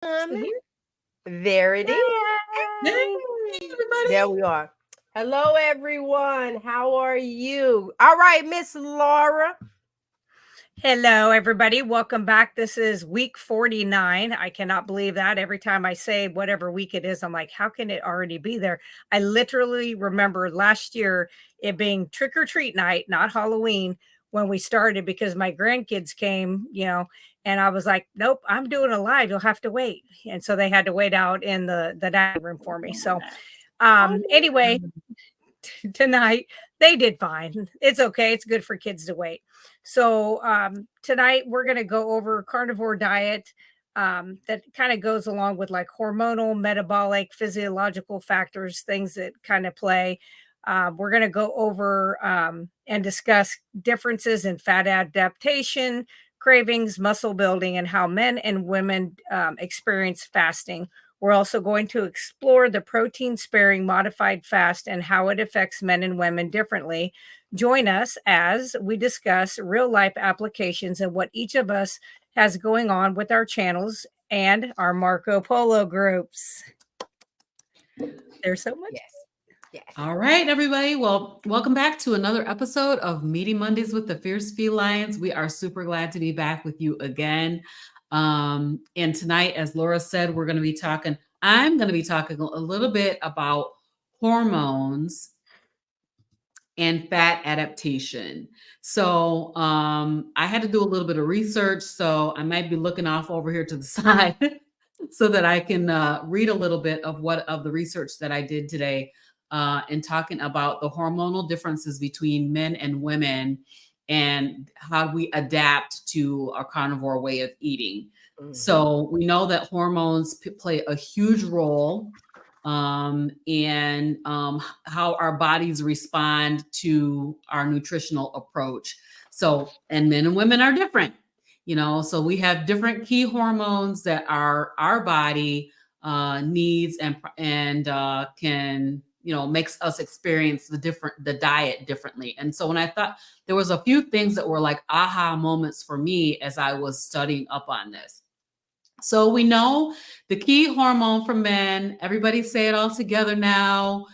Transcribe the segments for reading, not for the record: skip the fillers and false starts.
Um, So here, there it hey, is. There everybody. we are. Hello, everyone. How are you? All right, Miss Laura. Hello, everybody. Welcome back. This is week 49. I cannot believe that. Every time I say whatever week it is, I'm like, how can it already be there? I literally remember last year it being trick or treat night, not Halloween, when we started because my grandkids came, and I was like, nope, I'm doing a live. You'll have to wait. And so they had to wait out in the dining room for me. So, Oh, anyway, tonight. They did fine. It's okay. It's good for kids to wait. So tonight we're going to go over carnivore diet that kind of goes along with like hormonal, metabolic, physiological factors, things that kind of play. We're going to go over and discuss differences in fat adaptation, cravings, muscle building, and how men and women experience fasting. We're also going to explore the protein sparing modified fast and how it affects men and women differently. Join us as we discuss real life applications and what each of us has going on with our channels and our Marco Polo groups. There's so much. yes. Yes. All right, everybody. Well, welcome back to another episode of Meaty Mondays with the Fierce Felines. We are super glad to be back with you again. And tonight, as Laura said, I'm going to be talking a little bit about hormones and fat adaptation. So I had to do a little bit of research, so I might be looking off over here to the side so that I can read a little bit of the research that I did today in talking about the hormonal differences between men and women and how we adapt to our carnivore way of eating. Mhm. So we know that hormones play a huge role and how our bodies respond to our nutritional approach. So, and men and women are different, so we have different key hormones that our body needs and can, makes us experience the diet differently. And so when I thought there was a few things that were like aha moments for me as I was studying up on this. So we know the key hormone for men, everybody say it all together now,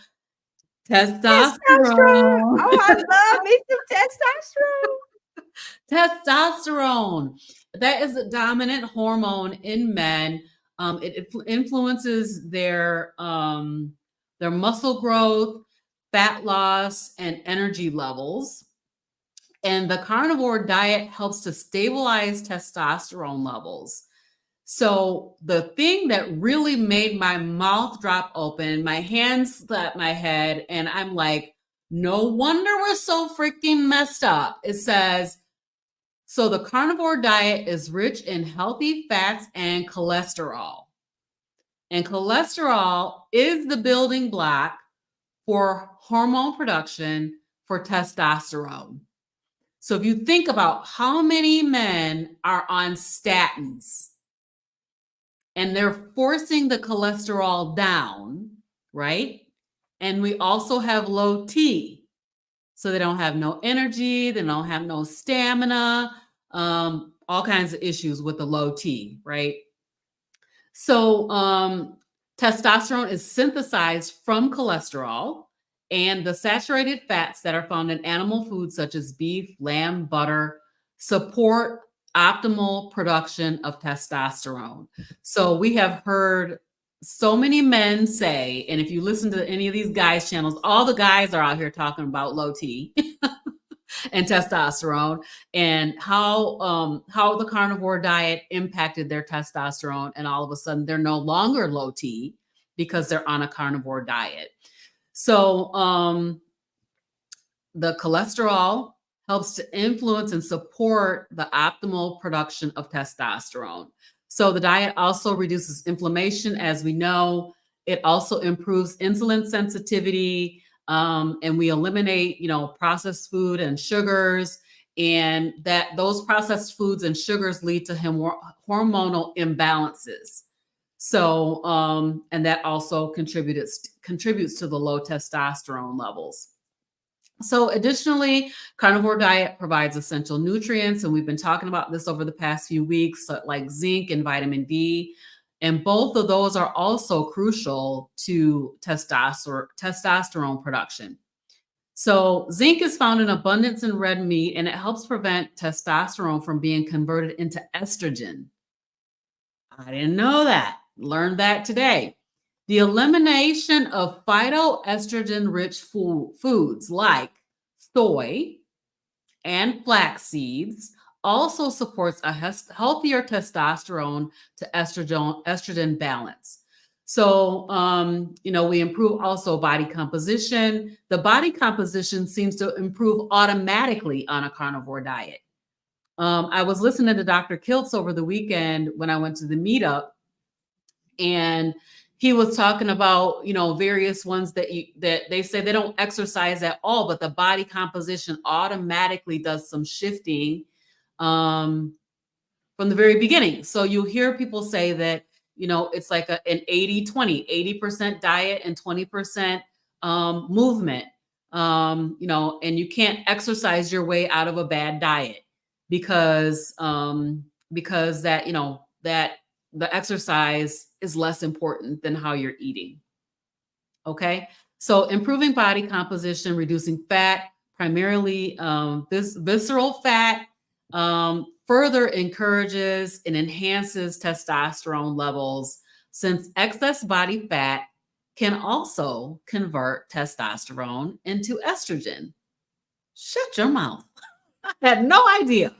Testosterone. testosterone. Oh, I love me some testosterone. Testosterone. That is a dominant hormone in men. It influences their muscle growth, fat loss, and energy levels. And the carnivore diet helps to stabilize testosterone levels. So the thing that really made my mouth drop open, my hands slapped my head, and I'm like, no wonder we're so freaking messed up. It says, so the carnivore diet is rich in healthy fats and cholesterol. And cholesterol is the building block for hormone production for testosterone. So if you think about how many men are on statins, and they're forcing the cholesterol down, right? And we also have low T. So they don't have no energy, they don't have no stamina, all kinds of issues with the low T, right? So testosterone is synthesized from cholesterol and the saturated fats that are found in animal foods such as beef, lamb, butter support optimal production of testosterone. So we have heard so many men say, and if you listen to any of these guys' channels, all the guys are out here talking about low T and testosterone and how the carnivore diet impacted their testosterone, and all of a sudden they're no longer low T because they're on a carnivore diet. So the cholesterol helps to influence and support the optimal production of testosterone. So the diet also reduces inflammation, as we know. It also improves insulin sensitivity, and we eliminate, processed food and sugars, and that those processed foods and sugars lead to hormonal imbalances. So, and that also contributes to the low testosterone levels. So additionally, carnivore diet provides essential nutrients, and we've been talking about this over the past few weeks, like zinc and vitamin D. And both of those are also crucial to testosterone production. So zinc is found in abundance in red meat, and it helps prevent testosterone from being converted into estrogen. I didn't know that. Learned that today. The elimination of phytoestrogen-rich foods like soy and flax seeds also supports a healthier testosterone to estrogen balance. So, we improve also body composition. The body composition seems to improve automatically on a carnivore diet. I was listening to Dr. Kiltz over the weekend when I went to the meetup, and he was talking about, various ones that they say they don't exercise at all, but the body composition automatically does some shifting from the very beginning. So you hear people say that, it's like an 80-20, 80% diet and 20% movement, and you can't exercise your way out of a bad diet because that, that the exercise is less important than how you're eating. Okay. So improving body composition, reducing fat, primarily this visceral fat, further encourages and enhances testosterone levels, since excess body fat can also convert testosterone into estrogen. Shut your mouth. I had no idea.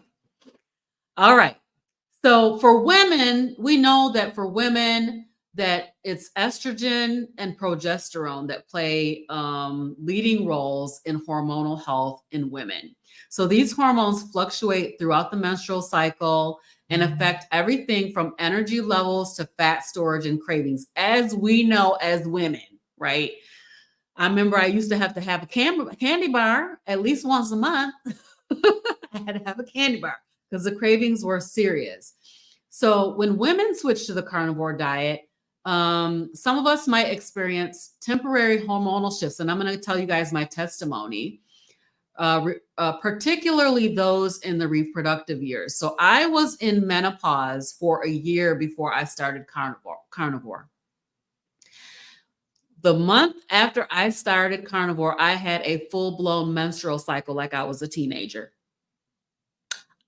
All right. So for women, we know that for women, that it's estrogen and progesterone that play leading roles in hormonal health in women. So these hormones fluctuate throughout the menstrual cycle and affect everything from energy levels to fat storage and cravings, as we know as women, right? I remember I used to have a candy bar at least once a month. I had to have a candy bar because the cravings were serious. So when women switch to the carnivore diet, some of us might experience temporary hormonal shifts. And I'm going to tell you guys my testimony, particularly those in the reproductive years. So I was in menopause for a year before I started carnivore. The month after I started carnivore, I had a full-blown menstrual cycle like I was a teenager.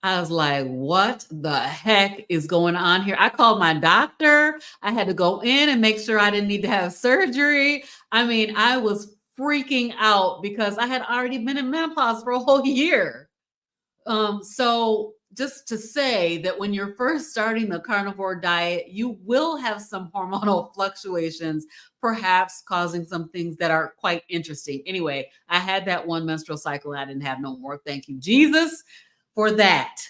I was like, what the heck is going on here? I called my doctor. I had to go in and make sure I didn't need to have surgery. I mean, I was freaking out because I had already been in menopause for a whole year. So just to say that when you're first starting the carnivore diet, you will have some hormonal fluctuations, perhaps causing some things that are quite interesting. Anyway, I had that one menstrual cycle. I didn't have no more. Thank you, Jesus, for that.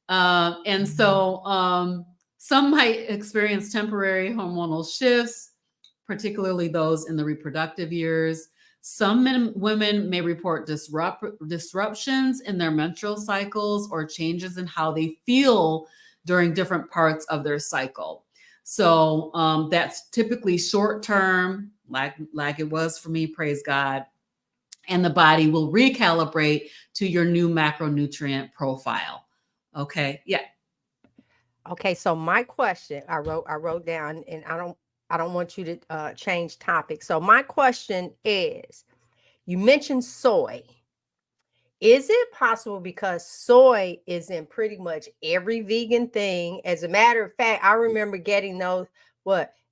And so some might experience temporary hormonal shifts, particularly those in the reproductive years. Some women may report disruptions in their menstrual cycles or changes in how they feel during different parts of their cycle. So that's typically short term, like it was for me, praise God. And the body will recalibrate to your new macronutrient profile. Okay. Yeah. Okay. So my question, I wrote down, and I don't want you to change topic. So my question is, you mentioned soy. Is it possible, because soy is in pretty much every vegan thing? As a matter of fact, I remember getting those,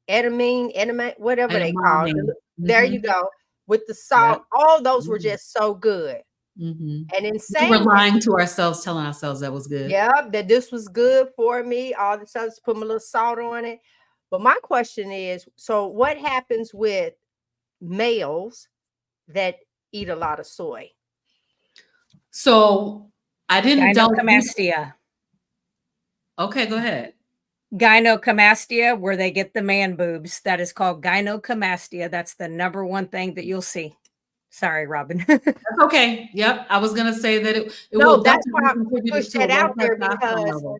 edamame, whatever they call it. There you go. With the salt, all those were just so good. And in saying, we were lying to ourselves, telling ourselves that was good. Yeah, that this was good for me. All the stuff, put my little salt on it. But my question is, so what happens with males that eat a lot of soy? So I didn't gynecomastia. Okay, go ahead. Gynecomastia, where they get the man boobs. That is called gynecomastia. That's the number one thing that you'll see. Sorry, Robyn. That's okay. Yep. I was gonna say that it No, will that's why I contribute pushed to that a low out there, testosterone because level.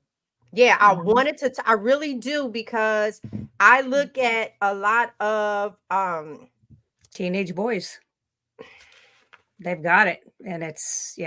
yeah, I wanted to. I really do, because I look at a lot of teenage boys. They've got it, and it's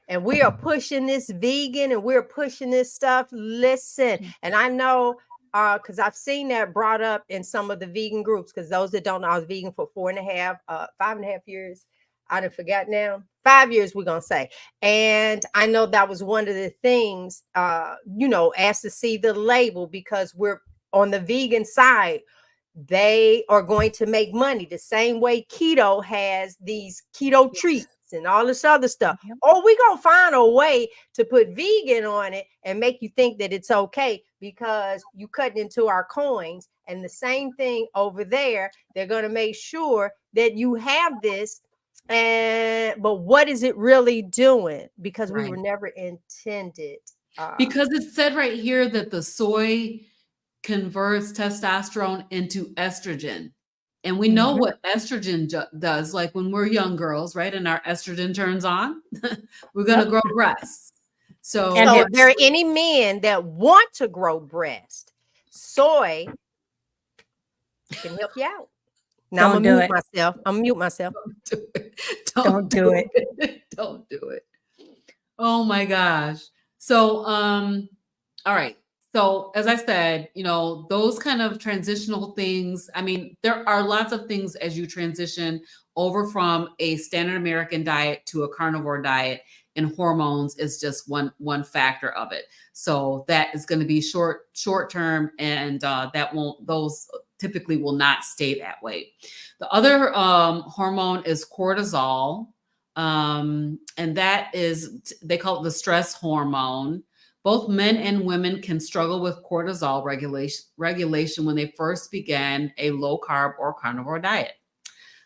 and we are pushing this vegan, and we're pushing this stuff. Listen, and I know because I've seen that brought up in some of the vegan groups. Because those that don't know, I was vegan for 5.5 years. I done forgot now. 5 years, we're gonna say. And I know that was one of the things, asked to see the label because we're on the vegan side. They are going to make money the same way keto has these keto treats and all this other stuff. Yep. Or we gonna find a way to put vegan on it and make you think that it's okay because you cut into our coins. And the same thing over there, they're gonna make sure that you have this. But what is it really doing? Because we were Right. never intended. Because it said right here that the soy converts testosterone into estrogen. And we know what estrogen does, like when we're young girls, right? And our estrogen turns on, we're going to grow breasts. So, And So hips. if there are any men that want to grow breast, soy can help you out. Now Don't I'm do gonna mute it. myself. I'm gonna mute myself. Don't do it. Don't do it. Oh my gosh. So, all right. So as I said, those kind of transitional things, I mean, there are lots of things as you transition over from a standard American diet to a carnivore diet, and hormones is just one factor of it. So that is going to be short term, and those typically will not stay that way. The other hormone is cortisol. And that is, they call it the stress hormone. Both men and women can struggle with cortisol regulation when they first began a low carb or carnivore diet.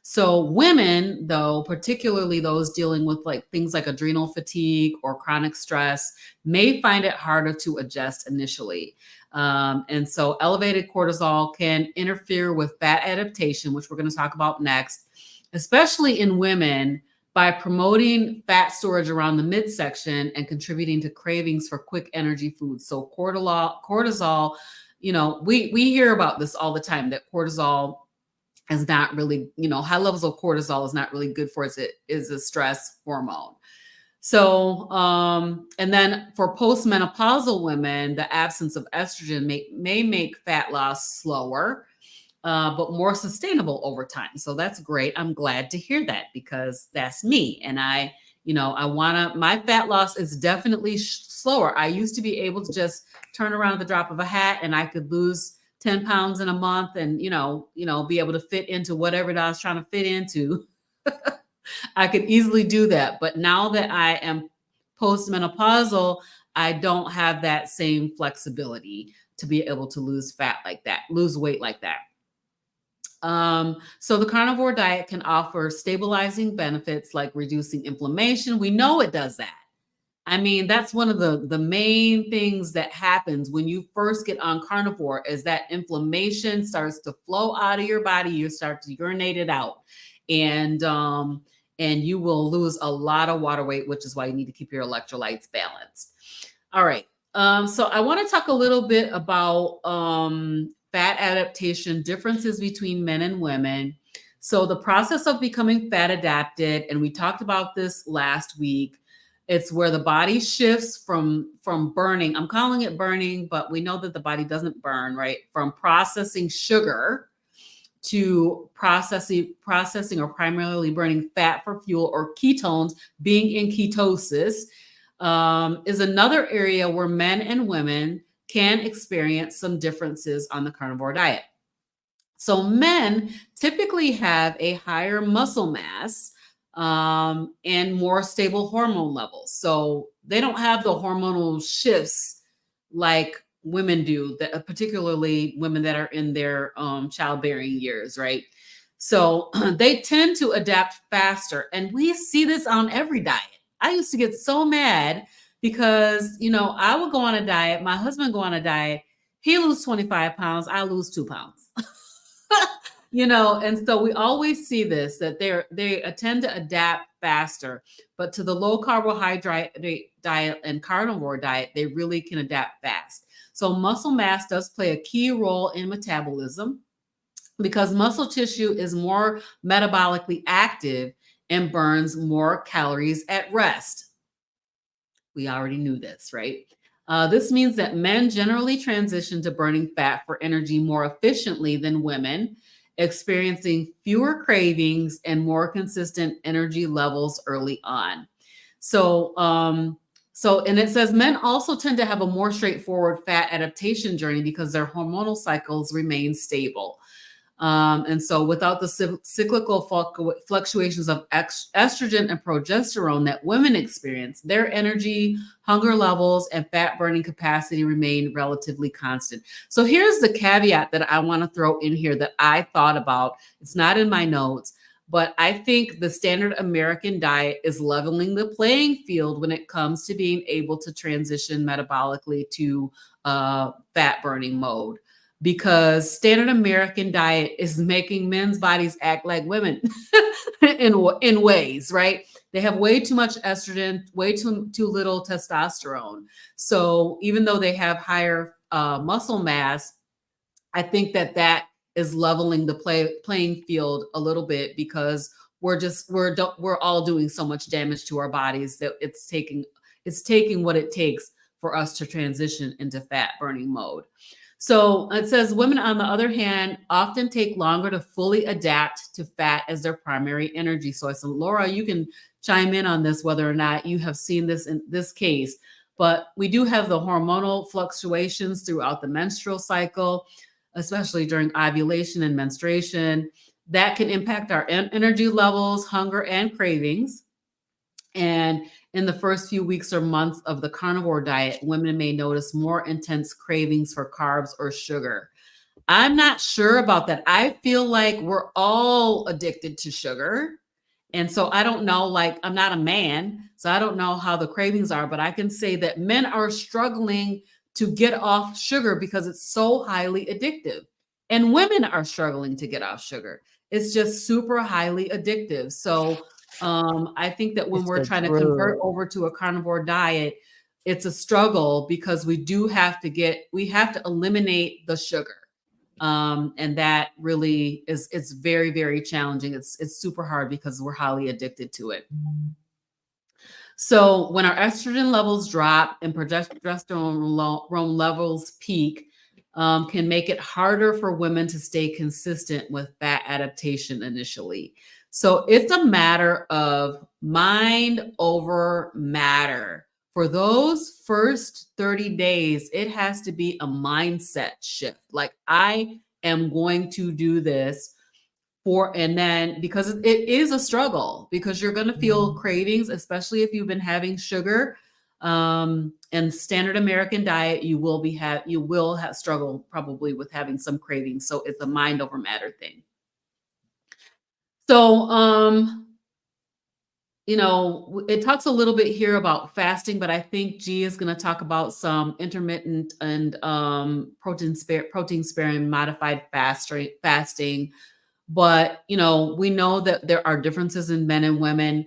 So women, though, particularly those dealing with like things like adrenal fatigue or chronic stress, may find it harder to adjust initially. And so elevated cortisol can interfere with fat adaptation, which we're going to talk about next, especially in women, by promoting fat storage around the midsection and contributing to cravings for quick energy foods. So cortisol, we hear about this all the time, that cortisol is not really, high levels of cortisol is not really good for us. It is a stress hormone. So, and then for postmenopausal women, the absence of estrogen may make fat loss slower, but more sustainable over time. So that's great. I'm glad to hear that because that's me. And my fat loss is definitely slower. I used to be able to just turn around at the drop of a hat and I could lose 10 pounds in a month and, be able to fit into whatever that I was trying to fit into. I could easily do that. But now that I am postmenopausal, I don't have that same flexibility to be able to lose weight like that. So the carnivore diet can offer stabilizing benefits like reducing inflammation. We know it does that. I mean, that's one of the main things that happens when you first get on carnivore is that inflammation starts to flow out of your body. You start to urinate it out, and you will lose a lot of water weight, which is why you need to keep your electrolytes balanced. All right. So I want to talk a little bit about fat adaptation, differences between men and women. So the process of becoming fat adapted, and we talked about this last week, it's where the body shifts from burning. I'm calling it burning, but we know that the body doesn't burn, right? From processing sugar to processing or primarily burning fat for fuel, or ketones, being in ketosis, is another area where men and women can experience some differences on the carnivore diet. So men typically have a higher muscle mass and more stable hormone levels. So they don't have the hormonal shifts like women do, particularly women that are in their childbearing years, right? So they tend to adapt faster. And we see this on every diet. I used to get so mad because, I would go on a diet, my husband go on a diet, he lose 25 pounds, I lose 2 pounds. And so we always see this, that they tend to adapt faster, but to the low carbohydrate diet and carnivore diet, they really can adapt fast. So muscle mass does play a key role in metabolism because muscle tissue is more metabolically active and burns more calories at rest. We already knew this, right? This means that men generally transition to burning fat for energy more efficiently than women, experiencing fewer cravings and more consistent energy levels early on. And it says men also tend to have a more straightforward fat adaptation journey because their hormonal cycles remain stable. And so without the cyclical fluctuations of estrogen and progesterone that women experience, their energy, hunger levels, and fat burning capacity remain relatively constant. So here's the caveat that I want to throw in here that I thought about. It's not in my notes, but I think the standard American diet is leveling the playing field when it comes to being able to transition metabolically to fat burning mode. Because standard American diet is making men's bodies act like women in ways, right? They have way too much estrogen, way too little testosterone. So even though they have higher muscle mass, I think that is leveling the playing field a little bit, because we're all doing so much damage to our bodies that it's taking what it takes for us to transition into fat burning mode. So it says women, on the other hand, often take longer to fully adapt to fat as their primary energy source. And Laura, you can chime in on this, whether or not you have seen this in this case. But we do have the hormonal fluctuations throughout the menstrual cycle, especially during ovulation and menstruation, that can impact our energy levels, hunger, and cravings. And in the first few weeks or months of the carnivore diet, women may notice more intense cravings for carbs or sugar. I'm not sure about that. I feel like we're all addicted to sugar. And so I don't know, like, I'm not a man, so I don't know how the cravings are, but I can say that men are struggling to get off sugar because it's so highly addictive. And women are struggling to get off sugar. It's just super highly addictive. So I think that when It's we're a trying to convert drug. over to a carnivore diet, it's a struggle because we have to eliminate the sugar. And that really it's very, very challenging. It's super hard because we're highly addicted to it. So when our estrogen levels drop and progesterone levels peak, can make it harder for women to stay consistent with fat adaptation initially. So it's a matter of mind over matter. For those first 30 days, it has to be a mindset shift. Like, I am going to do this and then, because it is a struggle, because you're going to feel cravings, especially if you've been having sugar. And standard American diet, you will have struggle probably with having some cravings. So it's a mind over matter thing. So, it talks a little bit here about fasting, but I think G is going to talk about some intermittent and protein sparing modified fasting. But, we know that there are differences in men and women.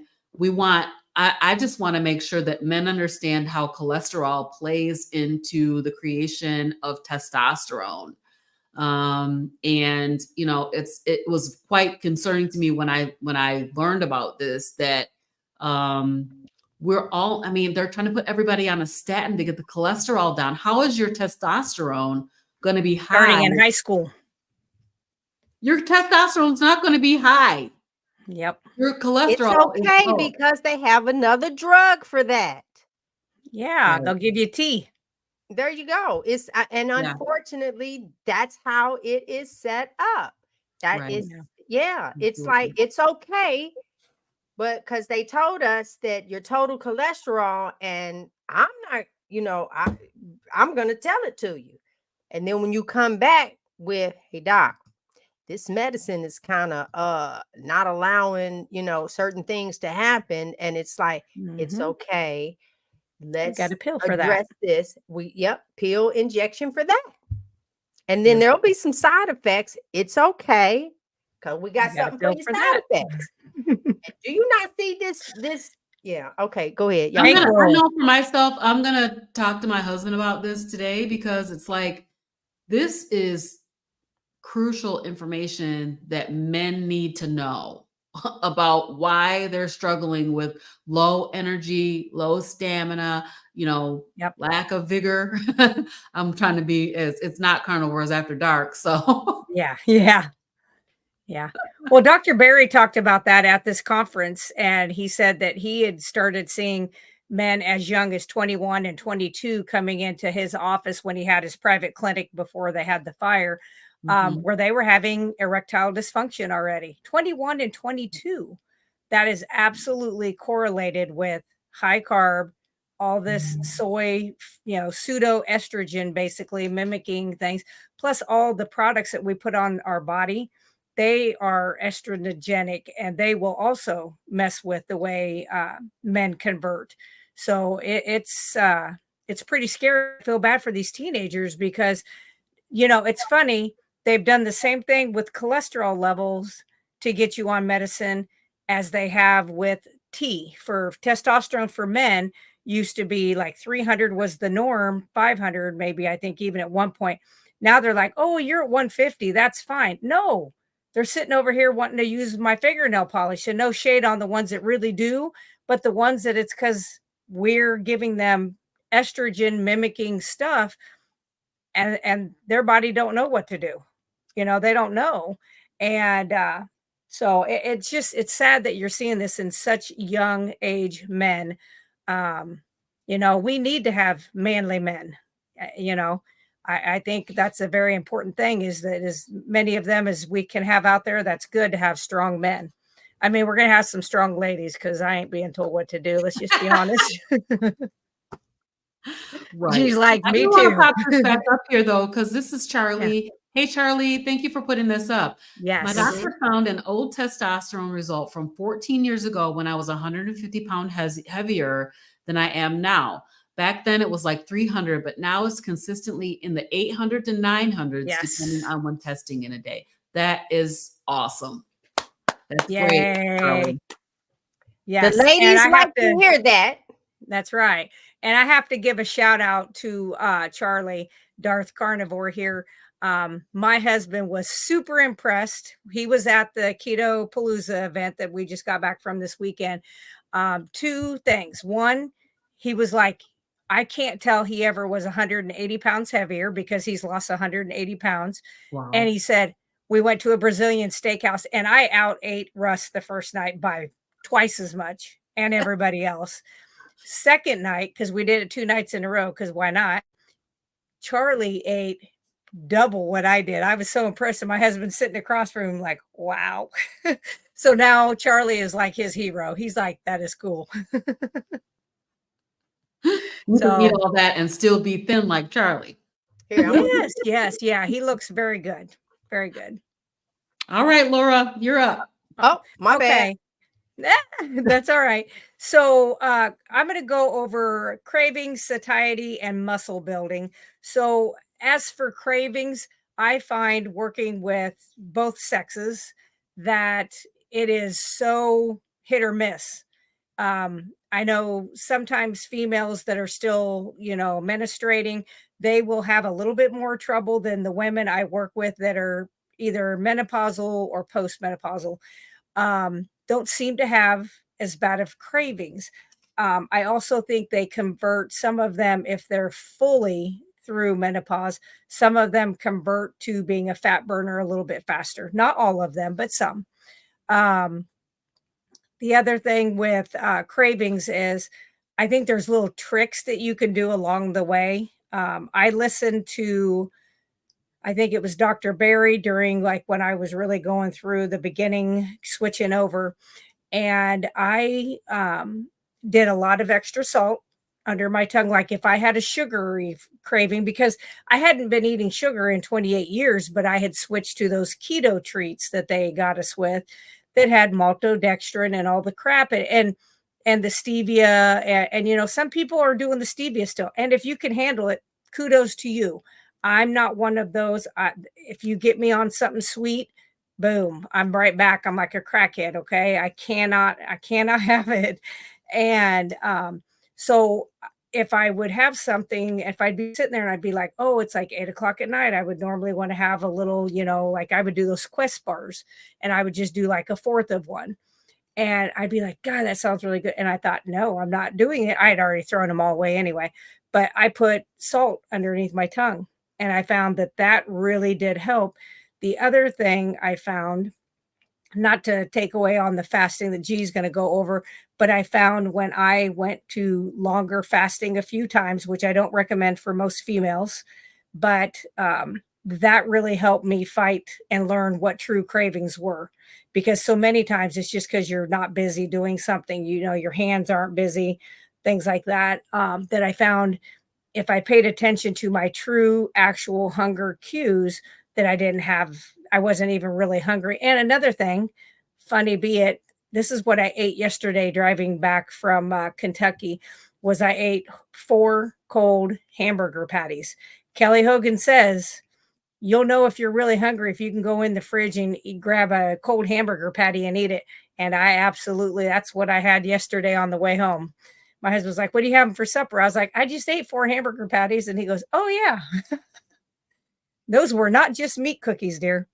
I just want to make sure that men understand how cholesterol plays into the creation of testosterone. And it was quite concerning to me when I learned about this, that they're trying to put everybody on a statin to get the cholesterol down. How is your testosterone going to be high? Starting in high school. Your testosterone's not going to be high. Yep. Your cholesterol It's okay because they have another drug for that. Yeah, Right. they'll give you tea. There you go. Unfortunately, that's how it is set up. That Right. is, it's like, it's okay, but because they told us that your total cholesterol, and I'm not, I'm going to tell it to you. And then when you come back with, hey, doc, this medicine is kind of not allowing, certain things to happen. And it's like, it's okay. Let's got a pill for address that. this. Pill injection for that. And then there'll be some side effects. It's okay, because we got something for your side effects. Do you not see this? Yeah. Okay, go ahead. I know for myself, I'm gonna talk to my husband about this today, because it's like, this is crucial information that men need to know. about why they're struggling with low energy, low stamina, Yep. lack of vigor. I'm trying to be it's not carnivores after dark. So Yeah. Yeah. Yeah. Well, Dr. Berry talked about that at this conference, and he said that he had started seeing men as young as 21 and 22 coming into his office when he had his private clinic before they had the fire, Mhm. where they were having erectile dysfunction already. 21 and 22. That is absolutely correlated with high carb, all this soy, pseudo estrogen, basically mimicking things, plus all the products that we put on our body. They are estrogenic, and they will also mess with the way men convert. So it's pretty scary. I feel bad for these teenagers because it's funny. They've done the same thing with cholesterol levels to get you on medicine as they have with T. For testosterone for men used to be like 300 was the norm, 500 maybe, I think, even at one point. Now they're like, oh, you're at 150. That's fine. No, they're sitting over here wanting to use my fingernail polish, and no shade on the ones that really do, but the ones that it's because we're giving them estrogen mimicking stuff, and their body don't know what to do. They don't know. And so it's sad that you're seeing this in such young age men. We need to have manly men. I think that's a very important thing, is that as many of them as we can have out there, that's good to have strong men. I mean, we're going to have some strong ladies because I ain't being told what to do. Let's just be honest. Right. She's like, I me do want to too. pop this back up here though, because this is Yeah. Charlie. Hey, Charlie, thank you for putting this up. My Yes. doctor found an old testosterone result from 14 years ago when I was 150 pounds heavier than I am now. Back then it was like 300, but now it's consistently in the 800 to 900s, depending Yes. on when testing in a day. That is awesome. That's great, Yay. Charlie. The Yes. And ladies I like have to to, hear that. that's right. And I have to give a shout out to Charlie, Darth Carnivore here. My husband was super impressed. He was at the Keto Palooza event that we just got back from this weekend. Two things. One, he was like, I can't tell he ever was 180 pounds heavier because he's lost 180 pounds. Wow. And he said, we went to a Brazilian steakhouse and I out ate Russ the first night by twice as much, and everybody else. Second night, because we did it 2 nights in a row, because why not? Charlie ate double what I did. I was so impressed. And my husband's sitting across from him like, wow. So now Charlie is like his hero. He's like, that is cool. You can eat all that and still be thin like Charlie. Here, Yes. Yeah. He looks very good. Very good. All right, Laura, you're up. oh, my bad. That's all right. So I'm going to go over cravings, satiety, and muscle building. So as for cravings, I find working with both sexes that it is so hit or miss. I know sometimes females that are still, menstruating, they will have a little bit more trouble than the women I work with that are either menopausal or postmenopausal. Don't seem to have as bad of cravings. I also think they convert, some of them, if they're fully through menopause, some of them convert to being a fat burner a little bit faster. Not all of them, but some. The other thing with cravings is I think there's little tricks that you can do along the way. I listened to, I think it was Dr. Berry during like when I was really going through the beginning, switching over. And I did a lot of extra salt under my tongue. Like if I had a sugary craving, because I hadn't been eating sugar in 28 years, but I had switched to those keto treats that they got us with that had maltodextrin and all the crap and the stevia. And some people are doing the stevia still. And if you can handle it, kudos to you. I'm not one of those. If you get me on something sweet, boom, I'm right back. I'm like a crackhead. Okay. I cannot have it. And so if I would have something, if I'd be sitting there and I'd be like, oh, it's like 8:00 at night, I would normally want to have a little, like I would do those Quest bars and I would just do like a fourth of one. And I'd be like, God, that sounds really good. And I thought, no, I'm not doing it. I had already thrown them all away anyway. But I put salt underneath my tongue. And I found that that really did help. The other thing I found, not to take away on the fasting that G's going to go over, but I found when I went to longer fasting a few times, which I don't recommend for most females, but that really helped me fight and learn what true cravings were. Because so many times it's just because you're not busy doing something, you know, your hands aren't busy, things like that. That I found if I paid attention to my true actual hunger cues, that I didn't have, I wasn't even really hungry. And another thing, funny be it, this is what I ate yesterday driving back from Kentucky, was I ate 4 cold hamburger patties. Kelly Hogan says, you'll know if you're really hungry if you can go in the fridge and grab a cold hamburger patty and eat it. And I absolutely, that's what I had yesterday on the way home. My husband was like, what are you having for supper? I was like, I just ate 4 hamburger patties. And he goes, oh, yeah. Those were not just meat cookies, dear.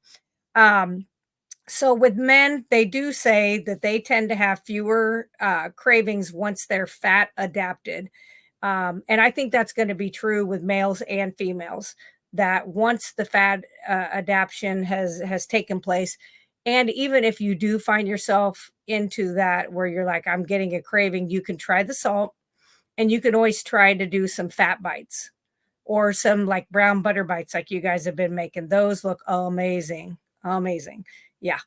So with men, they do say that they tend to have fewer cravings once they're fat adapted. And I think that's going to be true with males and females, that once the fat adaptation has taken place, and even if you do find yourself into that where you're like, I'm getting a craving, you can try the salt, and you can always try to do some fat bites or some like brown butter bites like you guys have been making. Those look amazing. Amazing. Yeah.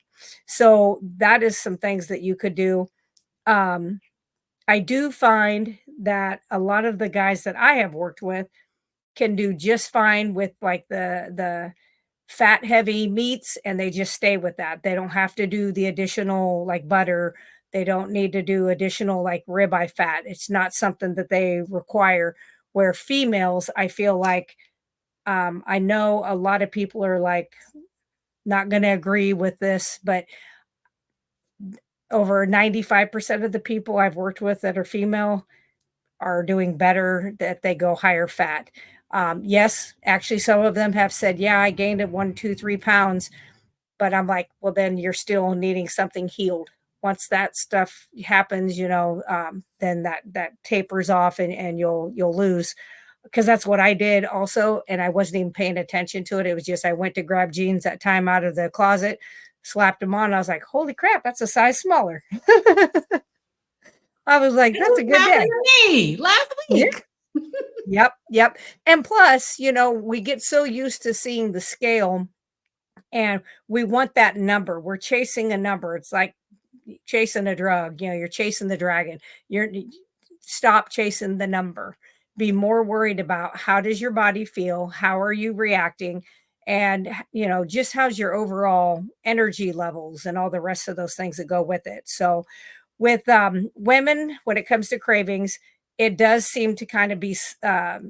So that is some things that you could do. I do find that a lot of the guys that I have worked with can do just fine with like the fat heavy meats, and they just stay with that. They don't have to do the additional like butter. They don't need to do additional like ribeye fat. It's not something that they require. Where females, I feel like, I know a lot of people are like not going to agree with this, but over 95% of the people I've worked with that are female are doing better, that they go higher fat. Yes, actually, some of them have said, yeah, I gained it 1, 2, 3 pounds. But I'm like, well, then you're still needing something healed. Once that stuff happens, you know, then that tapers off, and you'll lose. Because that's what I did also. And I wasn't even paying attention to it. It was just, I went to grab jeans that time out of the closet, slapped them on. And I was like, holy crap, that's a size smaller. I was like, that's a good day. To me last week. Yep. And plus, you know, we get so used to seeing the scale, and we want that number. We're chasing a number. It's like chasing a drug. You know, you're chasing the dragon. Stop chasing the number. Be more worried about how does your body feel? How are you reacting? And, you know, just how's your overall energy levels and all the rest of those things that go with it. So with women, when it comes to cravings, it does seem to kind of be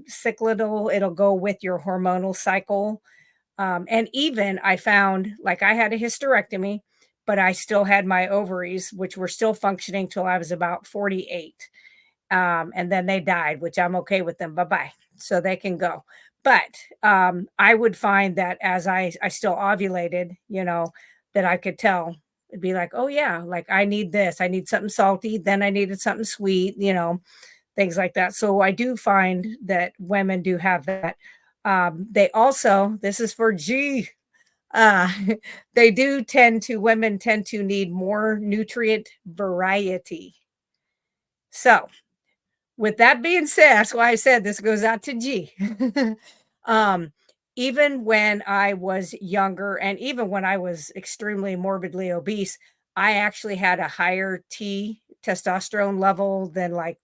cyclical. It'll go with your hormonal cycle. And even I found, like, I had a hysterectomy, but I still had my ovaries, which were still functioning till I was about 48. And then they died, which I'm okay with them. Bye-bye. So they can go. But I would find that as I still ovulated, you know, that I could tell. It'd be like, oh yeah, like I need this. I need something salty. Then I needed something sweet, you know, things like that. So I do find that women do have that. They also, this is for G, uh, women tend to need more nutrient variety. So with that being said, that's why I said this goes out to G. Even when I was younger, and even when I was extremely morbidly obese, I actually had a higher testosterone level than like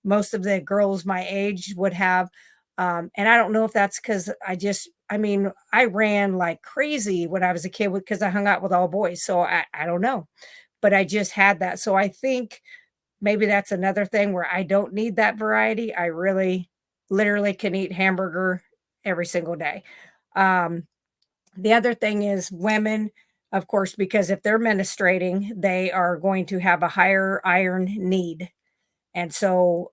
most of the girls my age would have. And I don't know if that's because I ran like crazy when I was a kid because I hung out with all boys. So I don't know, but I just had that. So I think maybe that's another thing where I don't need that variety. I really literally can eat hamburger every single day. The other thing is women, of course, because if they're menstruating, they are going to have a higher iron need. And so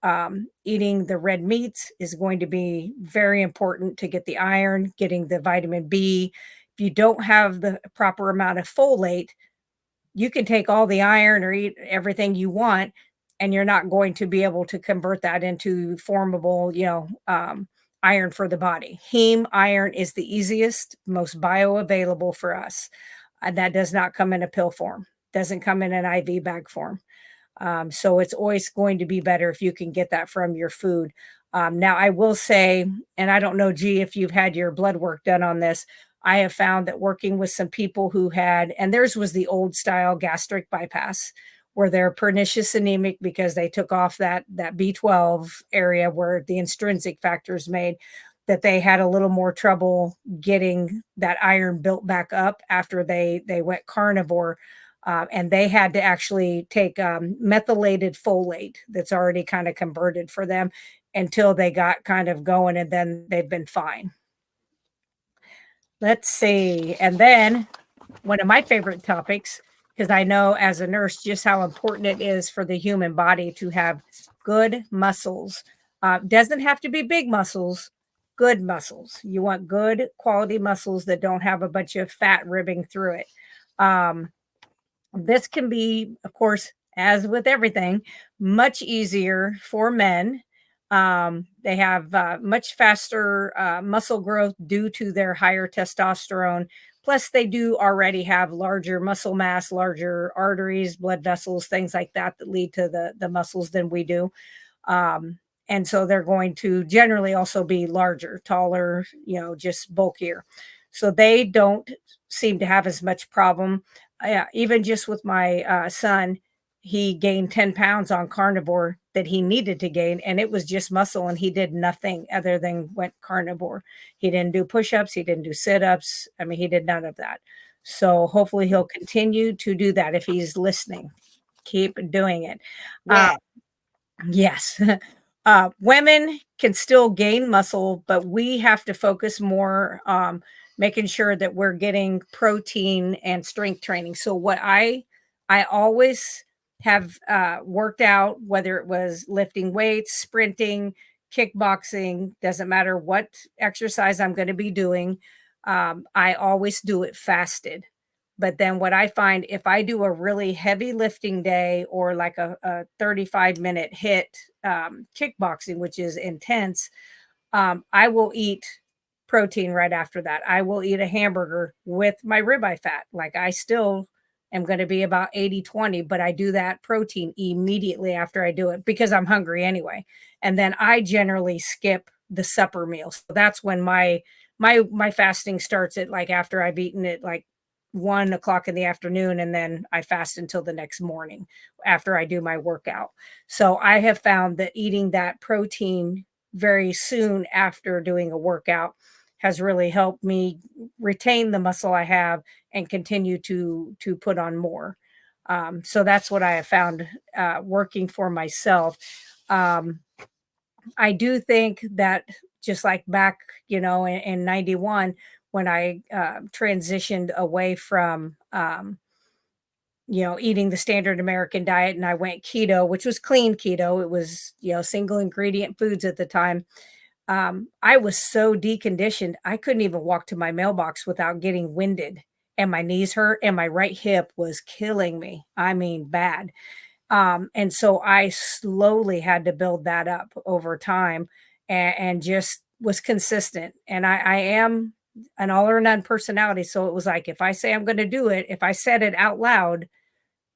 eating the red meats is going to be very important to get the iron, getting the vitamin B. If you don't have the proper amount of folate, you can take all the iron or eat everything you want, and you're not going to be able to convert that into formable, iron for the body. Heme iron is the easiest, most bioavailable for us. That does not come in a pill form, doesn't come in an IV bag form. So it's always going to be better if you can get that from your food. Now, I will say, and I don't know, G, if you've had your blood work done on this, I have found that working with some people who had, and theirs was the old style gastric bypass, where they're pernicious anemic because they took off that B12 area where the intrinsic factors made, that they had a little more trouble getting that iron built back up after they went carnivore. And they had to actually take methylated folate that's already kind of converted for them until they got kind of going, and then they've been fine. Let's see. And then one of my favorite topics, because I know as a nurse just how important it is for the human body to have good muscles. Doesn't have to be big muscles, good muscles. You want good quality muscles that don't have a bunch of fat ribbing through it. This can be, of course, as with everything, much easier for men. They have much faster muscle growth due to their higher testosterone. Plus, they do already have larger muscle mass, larger arteries, blood vessels, things like that lead to the muscles than we do. And so they're going to generally also be larger, taller, just bulkier. So they don't seem to have as much problem. Even just with my son, he gained 10 pounds on carnivore that he needed to gain, and it was just muscle, and he did nothing other than went carnivore. He didn't do push-ups. He didn't do sit-ups. I mean, he did none of that. So hopefully he'll continue to do that if he's listening. Keep doing it. Yeah. Yes. Women can still gain muscle, but we have to focus more making sure that we're getting protein and strength training. So what I always have worked out, whether it was lifting weights, sprinting, kickboxing, doesn't matter what exercise I'm going to be doing. I always do it fasted. But then what I find, if I do a really heavy lifting day or like a 35-minute hit kickboxing, which is intense, I will eat protein right after that. I will eat a hamburger with my ribeye fat. Like I still am going to be about 80-20, but I do that protein immediately after I do it because I'm hungry anyway. And then I generally skip the supper meal. So that's when my fasting starts at like after I've eaten it like 1 o'clock in the afternoon, and then I fast until the next morning after I do my workout. So I have found that eating that protein very soon after doing a workout has really helped me retain the muscle I have and continue to put on more. So that's what I have found working for myself. I do think that just like back, in 91, when I transitioned away from, eating the standard American diet and I went keto, which was clean keto. It was, single ingredient foods at the time. I was so deconditioned, I couldn't even walk to my mailbox without getting winded, and my knees hurt and my right hip was killing me. I mean, bad. And so I slowly had to build that up over time and just was consistent. And I am an all or none personality. So it was like, if I say I'm going to do it, if I said it out loud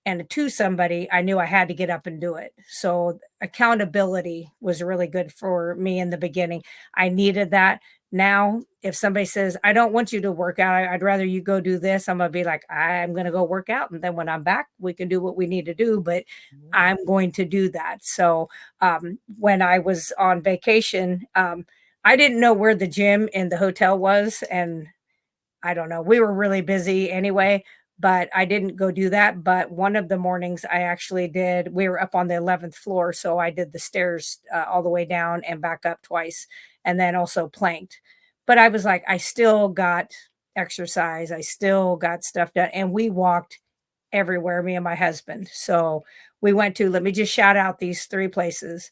and to somebody, I knew I had to get up and do it. So accountability was really good for me in the beginning. I needed that. Now, if somebody says, I don't want you to work out, I'd rather you go do this, I'm going to be like, I'm going to go work out. And then when I'm back, we can do what we need to do, but I'm going to do that. So when I was on vacation, I didn't know where the gym in the hotel was. And I don't know, we were really busy anyway, but I didn't go do that. But one of the mornings I actually did, we were up on the 11th floor. So I did the stairs all the way down and back up twice, and then also planked. But I was like, I still got exercise. I still got stuff done. And we walked everywhere, me and my husband. So we went to, let me just shout out these 3 places: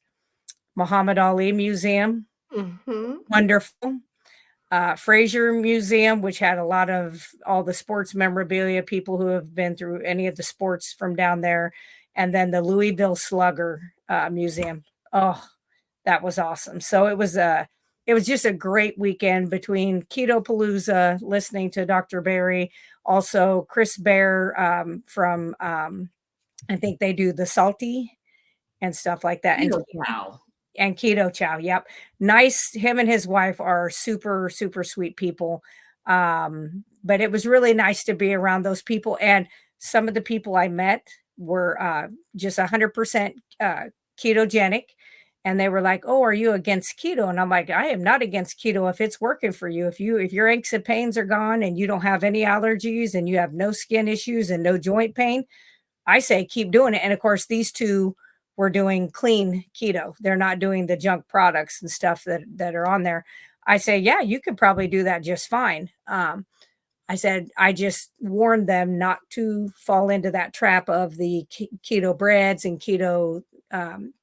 Muhammad Ali Museum, Mm-hmm. wonderful. Fraser Museum, which had a lot of all the sports memorabilia, people who have been through any of the sports from down there, and then the Louisville Slugger Museum. Oh, that was awesome. So it was just a great weekend between Keto Palooza, listening to Dr. Barry, also Chris Bear from I think they do the salty and stuff like that. Keto chow. And Keto Chow. Yep. Nice. Him and his wife are super, super sweet people. But it was really nice to be around those people. And some of the people I met were just 100% ketogenic. And they were like, "Oh, are you against keto?" And I'm like, "I am not against keto if it's working for you. If your aches and pains are gone and you don't have any allergies and you have no skin issues and no joint pain, I say keep doing it." And of course, these two were doing clean keto. They're not doing the junk products and stuff that are on there. I say, yeah, you could probably do that just fine. I said, I just warned them not to fall into that trap of the keto breads and keto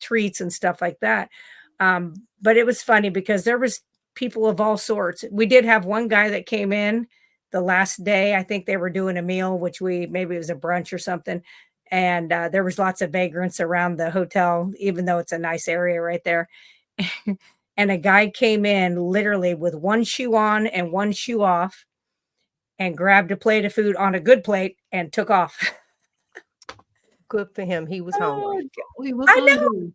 treats and stuff like that. But it was funny because there was people of all sorts. We did have one guy that came in the last day. I think they were doing a meal, which maybe it was a brunch or something. And there was lots of vagrants around the hotel, even though it's a nice area right there. And a guy came in literally with one shoe on and one shoe off and grabbed a plate of food on a good plate and took off. Good for him. He was hungry. He was I know. hungry.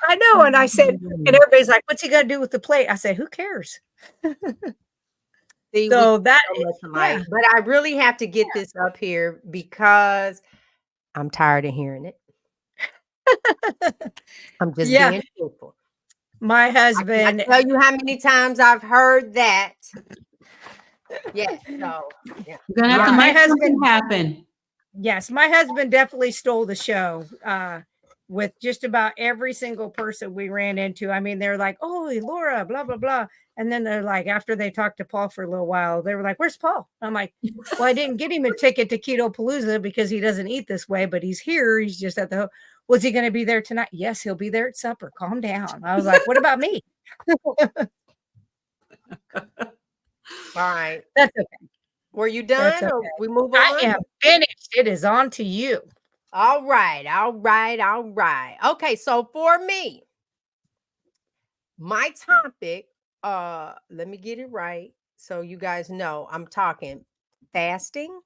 I know. And I said, and everybody's like, "What's he got to do with the plate?" I said, "Who cares?" See, So we that, so much alike. But I really have to get this up here because I'm tired of hearing it. I'm just Yeah. being truthful. My I husband, tell you how many times I've heard that. Yeah. So yeah. You're gonna have to my make something husband, happen. yes, my husband definitely stole the show with just about every single person we ran into. I mean, they're like, "Oh, Laura, blah, blah, blah." And then they're like, after they talked to Paul for a little while, they were like, "Where's Paul?" I'm like, "Well, I didn't get him a ticket to Keto Palooza because he doesn't eat this way, but he's here. He's just at the, was he going to be there tonight? Yes, he'll be there at supper. Calm down." I was like, "What about me?" All right. That's okay. Were you That's done or okay. we move I on? am finished. It is on to you. All right. All right. All right. Okay. So for me, my topic, let me get it right. So you guys know I'm talking fasting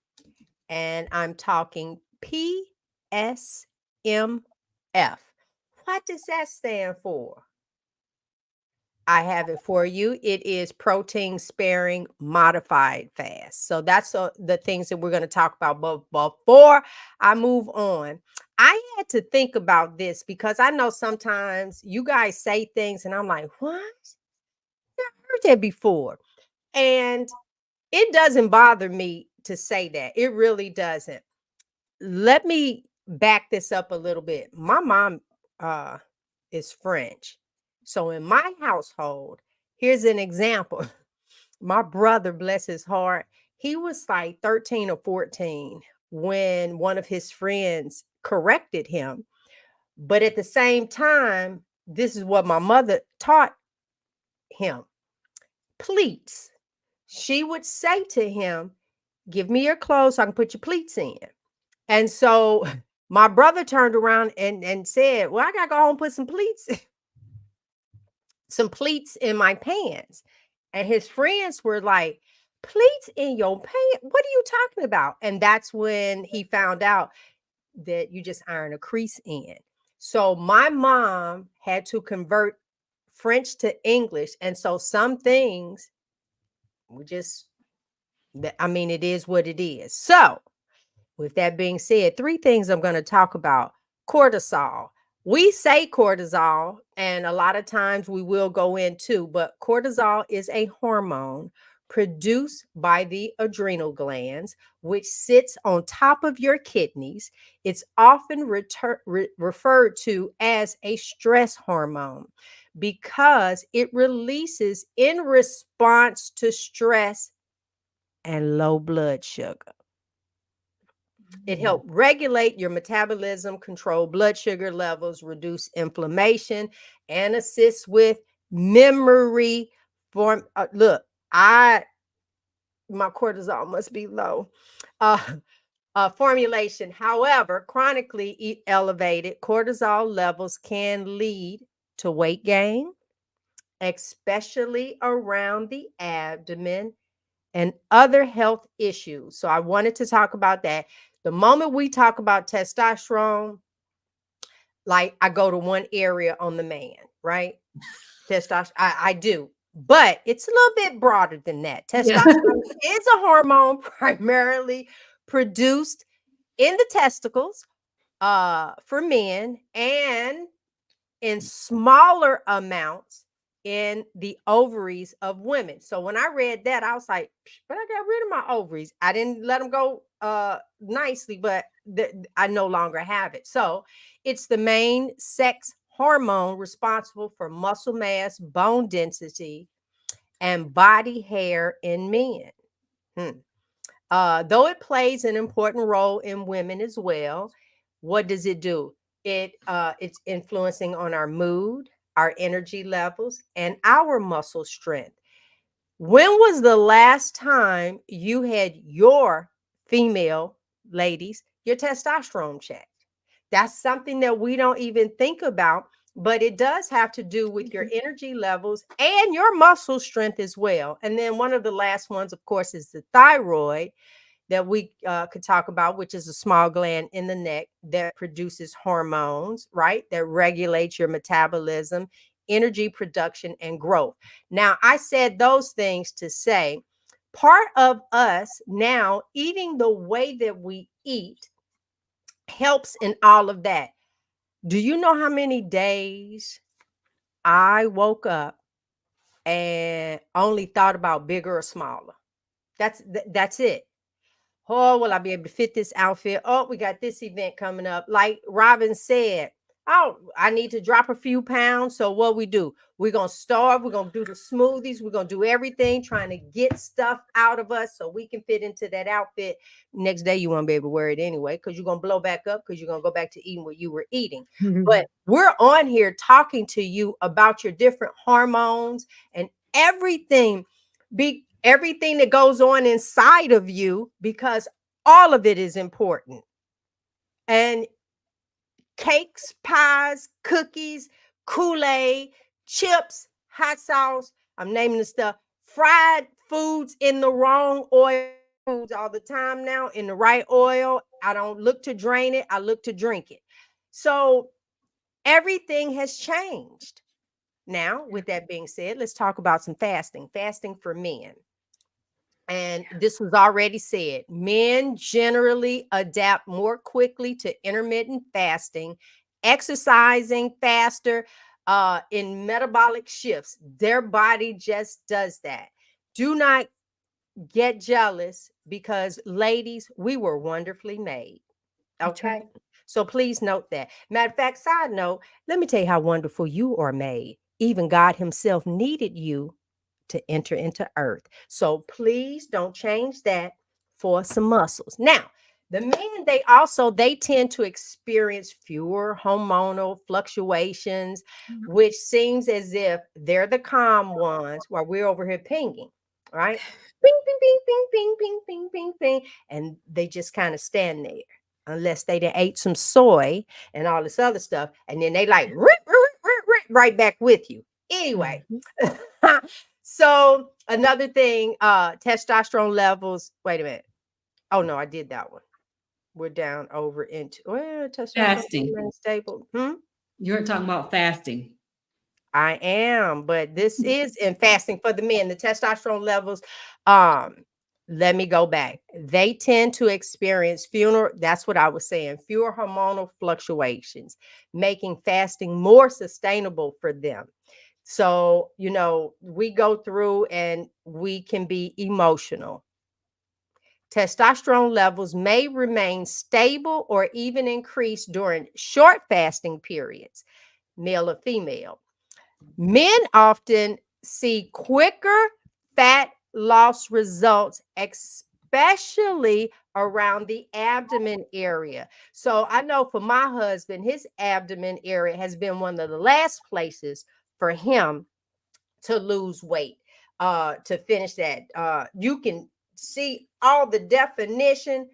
and I'm talking PSMF. What does that stand for? I have it for you. It is protein sparing modified fast. So that's the things that we're going to talk about. But before I move on, I had to think about this because I know sometimes you guys say things and I'm like, what? I've heard that before. And it doesn't bother me to say that. It really doesn't. Let me back this up a little bit. My mom is French. So in my household, here's an example. My brother, bless his heart, he was like 13 or 14 when one of his friends corrected him. But at the same time, this is what my mother taught him. Pleats. She would say to him, "Give me your clothes so I can put your pleats in." And so my brother turned around and said, "Well, I gotta go home and put some pleats, some pleats in my pants." And his friends were like, "Pleats in your pants? What are you talking about?" And that's when he found out that you just iron a crease in. So my mom had to convert French to English. And so some things we just, I mean, it is what it is. So with that being said, three things I'm going to talk about. Cortisol. We say cortisol, and a lot of times we will go into, but cortisol is a hormone produced by the adrenal glands, which sits on top of your kidneys. It's often referred to as a stress hormone because it releases in response to stress and low blood sugar. It helps regulate your metabolism, control blood sugar levels, reduce inflammation, and assist with memory. Look, I my cortisol must be low. Uh, formulation. However, chronically elevated cortisol levels can lead to weight gain, especially around the abdomen and other health issues. So I wanted to talk about that. The moment we talk about testosterone, like I go to one area on the man, right? Testosterone, I do, but it's a little bit broader than that. Yeah. Testosterone is a hormone primarily produced in the testicles for men and in smaller amounts in the ovaries of women. So when I read that, I was like, but I got rid of my ovaries. I didn't let them go nicely, but I no longer have it. So it's the main sex hormone responsible for muscle mass, bone density, and body hair in men. Hmm. Though it plays an important role in women as well, what does it do? It's influencing on our mood, our energy levels, and our muscle strength. When was the last time you had your female ladies your testosterone checked? That's something that we don't even think about, but it does have to do with your energy levels and your muscle strength as well. And then one of the last ones, of course, is the thyroid that we could talk about, which is a small gland in the neck that produces hormones, right? That regulates your metabolism, energy production, and growth. Now, I said those things to say part of us now eating the way that we eat helps in all of that. Do you know how many days I woke up and only thought about bigger or smaller? That's it. Oh, will I be able to fit this outfit? Oh, we got this event coming up. Like Robyn said, oh, I need to drop a few pounds. So what we do? We're gonna starve, we're gonna do the smoothies, we're gonna do everything, trying to get stuff out of us so we can fit into that outfit. Next day, you won't be able to wear it anyway, because you're gonna blow back up because you're gonna go back to eating what you were eating. But we're on here talking to you about your different hormones and everything. Everything that goes on inside of you, because all of it is important. And cakes, pies, cookies, Kool-Aid, chips, hot sauce, I'm naming the stuff, fried foods in the wrong oil, foods all the time now in the right oil. I don't look to drain it, I look to drink it. So everything has changed. Now, with that being said, let's talk about some fasting. Fasting for men. And this was already said, men generally adapt more quickly to intermittent fasting, exercising faster in metabolic shifts. Their body just does that. Do not get jealous, because ladies, we were wonderfully made. That's Okay. right. So please note that. Matter of fact, side note, let me tell you how wonderful you are made. Even God Himself needed you to enter into earth. So please don't change that for some muscles. Now, the men, they tend to experience fewer hormonal fluctuations, which seems as if they're the calm ones while we're over here pinging, right? Ping, ping, ping, ping, ping, ping, ping, ping, ping. And they just kind of stand there unless they done ate some soy and all this other stuff. And then they like right back with you. Anyway. Mhm. So another thing, testosterone levels. Wait a minute. Oh no, I did that one. We're down over into testosterone Fasting. remains stable. You're talking about fasting. I am, but this is in fasting for the men. The testosterone levels, um, let me go back. They tend to experience fewer, that's what I was saying, fewer hormonal fluctuations, making fasting more sustainable for them. So, we go through and we can be emotional. Testosterone levels may remain stable or even increase during short fasting periods, male or female. Men often see quicker fat loss results, especially around the abdomen area. So I know for my husband, his abdomen area has been one of the last places for him to lose weight. to finish that. You can see all the definition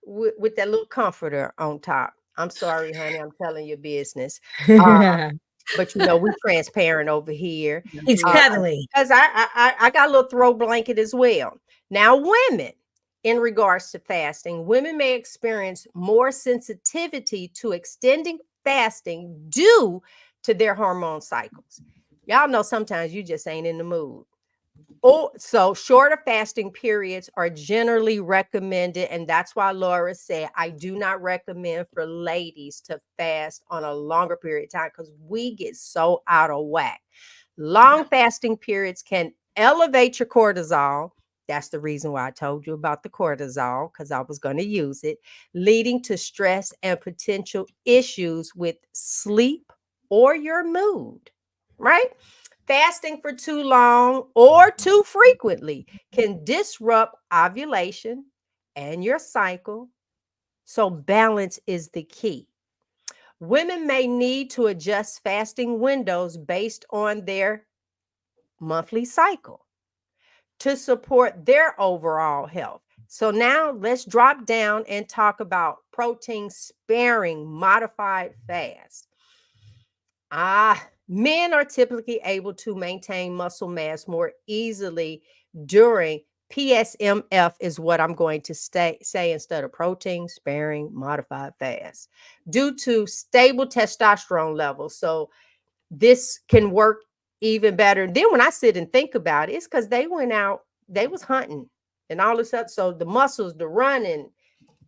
with that little comforter on top. I'm sorry, honey. I'm telling your business. Uh, but we transparent over here. He's Agreed. peddling. Because I got a little throw blanket as well. Now, women, in regards to fasting, women may experience more sensitivity to extending fasting due to their hormone cycles. Y'all know sometimes you just ain't in the mood. Oh, so shorter fasting periods are generally recommended. And that's why Laura said, I do not recommend for ladies to fast on a longer period of time because we get so out of whack. Long fasting periods can elevate your cortisol. That's the reason why I told you about the cortisol, because I was going to use it, leading to stress and potential issues with sleep or your mood, right? Fasting for too long or too frequently can disrupt ovulation and your cycle. So, balance is the key. Women may need to adjust fasting windows based on their monthly cycle to support their overall health. So, now let's drop down and talk about protein sparing modified fast. Men are typically able to maintain muscle mass more easily during PSMF, is what I'm going to say instead of protein sparing modified fast, due to stable testosterone levels. So this can work even better. Then when I sit and think about it, it's because they went out, they was hunting and all this stuff. So the muscles, the running,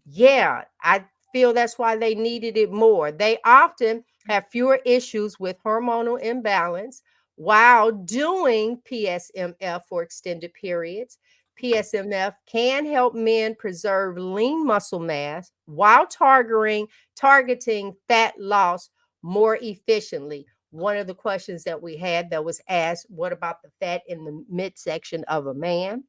yeah, I feel that's why they needed it more. They often have fewer issues with hormonal imbalance while doing PSMF for extended periods. PSMF can help men preserve lean muscle mass while targeting fat loss more efficiently. One of the questions that we had that was asked, what about the fat in the midsection of a man?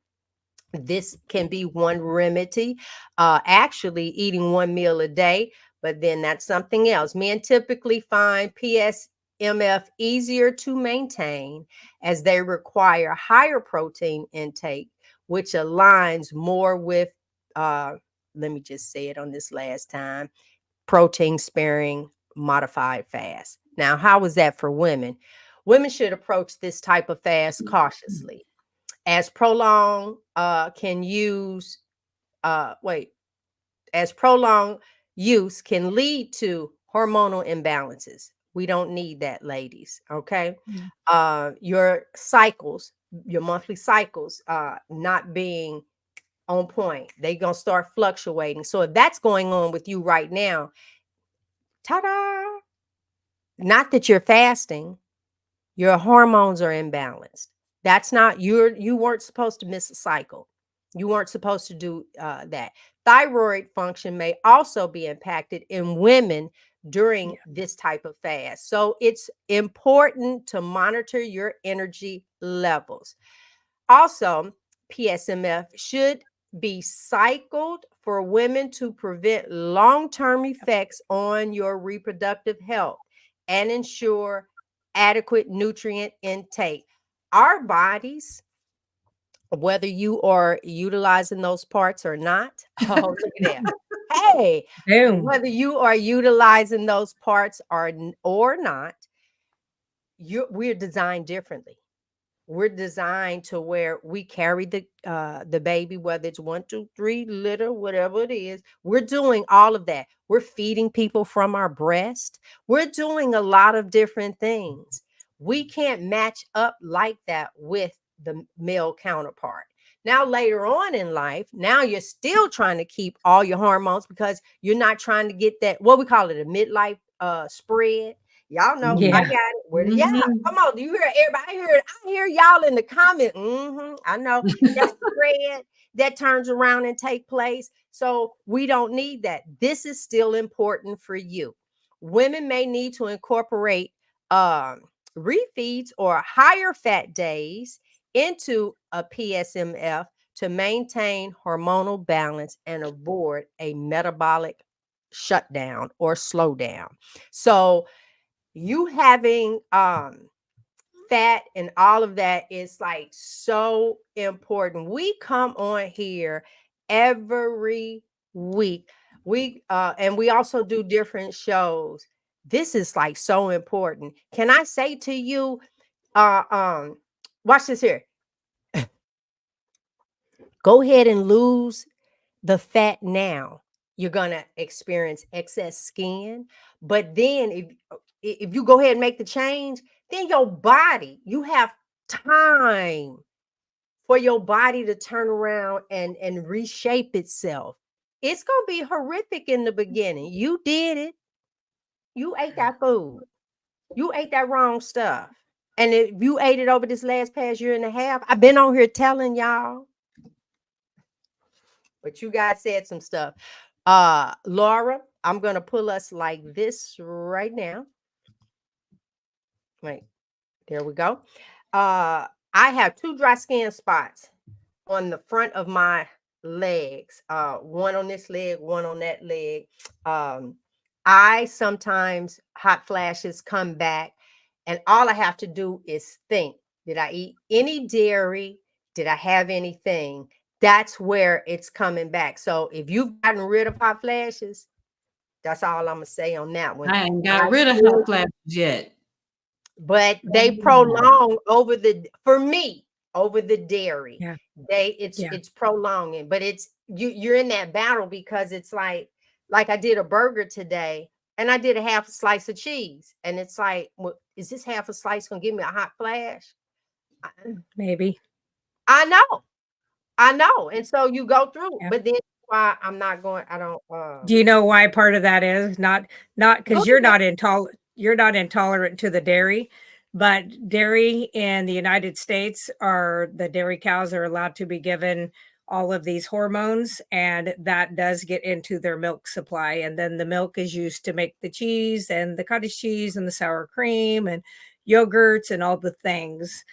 This can be one remedy, actually eating one meal a day, but then that's something else. Men typically find PSMF easier to maintain as they require higher protein intake, which aligns more with, let me just say it on this last time, protein sparing modified fast. Now, how is that for women? Women should approach this type of fast cautiously as prolonged can use wait as prolonged use can lead to hormonal imbalances. We don't need that, ladies. Okay. Your cycles, your monthly cycles not being on point, they gonna start fluctuating. So if that's going on with you right now, ta-da, not that you're fasting, your hormones are imbalanced. That's not you weren't supposed to miss a cycle. You weren't supposed to do that. Thyroid function may also be impacted in women during this type of fast. So it's important to monitor your energy levels. Also, PSMF should be cycled for women to prevent long-term effects on your reproductive health and ensure adequate nutrient intake. Our bodies, whether you are utilizing those parts or not, oh, look at that. Hey, Boom. whether you are utilizing those parts or not, we're designed differently. We're designed to where we carry the baby, whether it's 1, 2, 3 litter, whatever it is. We're doing all of that. We're feeding people from our breast. We're doing a lot of different things. We can't match up like that with the male counterpart. Now, later on in life, now you're still trying to keep all your hormones because you're not trying to get that, what we call it, a midlife spread. Y'all know, I Yeah. got it. Where the Mhm. come on, do you hear everybody? I hear y'all in the comment. I know that's the spread that turns around and take place. So we don't need that. This is still important for you. Women may need to incorporate refeeds or higher fat days into a PSMF to maintain hormonal balance and avoid a metabolic shutdown or slowdown. So you having fat and all of that is like so important. We come on here every week. And we also do different shows. This is like so important. Can I say to you, watch this here. Go ahead and lose the fat now. You're gonna experience excess skin. But then if you go ahead and make the change, then your body, you have time for your body to turn around and reshape itself. It's gonna be horrific in the beginning. You did it. You ate that food. You ate that wrong stuff. And if you ate it over this last past year and a half, I've been on here telling y'all. But you guys said some stuff. Laura, I'm gonna pull us like this right now. Wait, there we go. I have 2 dry skin spots on the front of my legs. One on this leg, one on that leg. I sometimes hot flashes come back, and all I have to do is think: did I eat any dairy? Did I have anything? That's where it's coming back. So if you've gotten rid of hot flashes, that's all I'm gonna say on that one. I ain't got rid of hot flashes yet. But they prolong for me, over the dairy. Yeah. It's prolonging, but it's you're in that battle because it's like I did a burger today and I did a half a slice of cheese, and it's like, well, is this half a slice gonna give me a hot flash? Maybe. I know. And so you go through, Yeah. but then why I'm not going, I don't Do you know why part of that is? Not because you're not intolerant to the dairy, but dairy in the United States, the dairy cows are allowed to be given all of these hormones, and that does get into their milk supply. And then the milk is used to make the cheese and the cottage cheese and the sour cream and yogurts and all the things.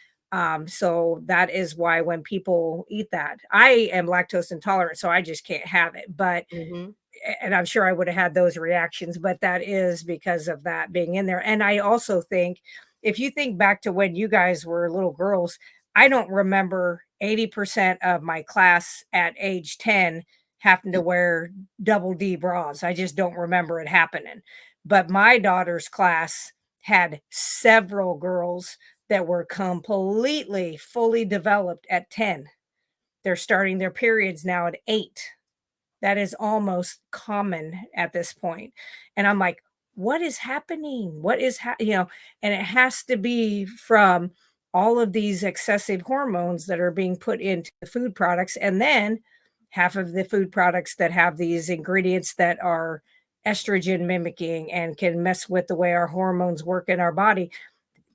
So that is why when people eat that, I am lactose intolerant, so I just can't have it. But and I'm sure I would have had those reactions, but that is because of that being in there. And I also think, if you think back to when you guys were little girls, I don't remember 80% of my class at age 10 having to wear double D bras. I just don't remember it happening. But my daughter's class had several girls that were completely fully developed at 10. They're starting their periods now at 8. That is almost common at this point. And I'm like, what is happening? What is, and it has to be from all of these excessive hormones that are being put into the food products. And then half of the food products that have these ingredients that are estrogen mimicking and can mess with the way our hormones work in our body.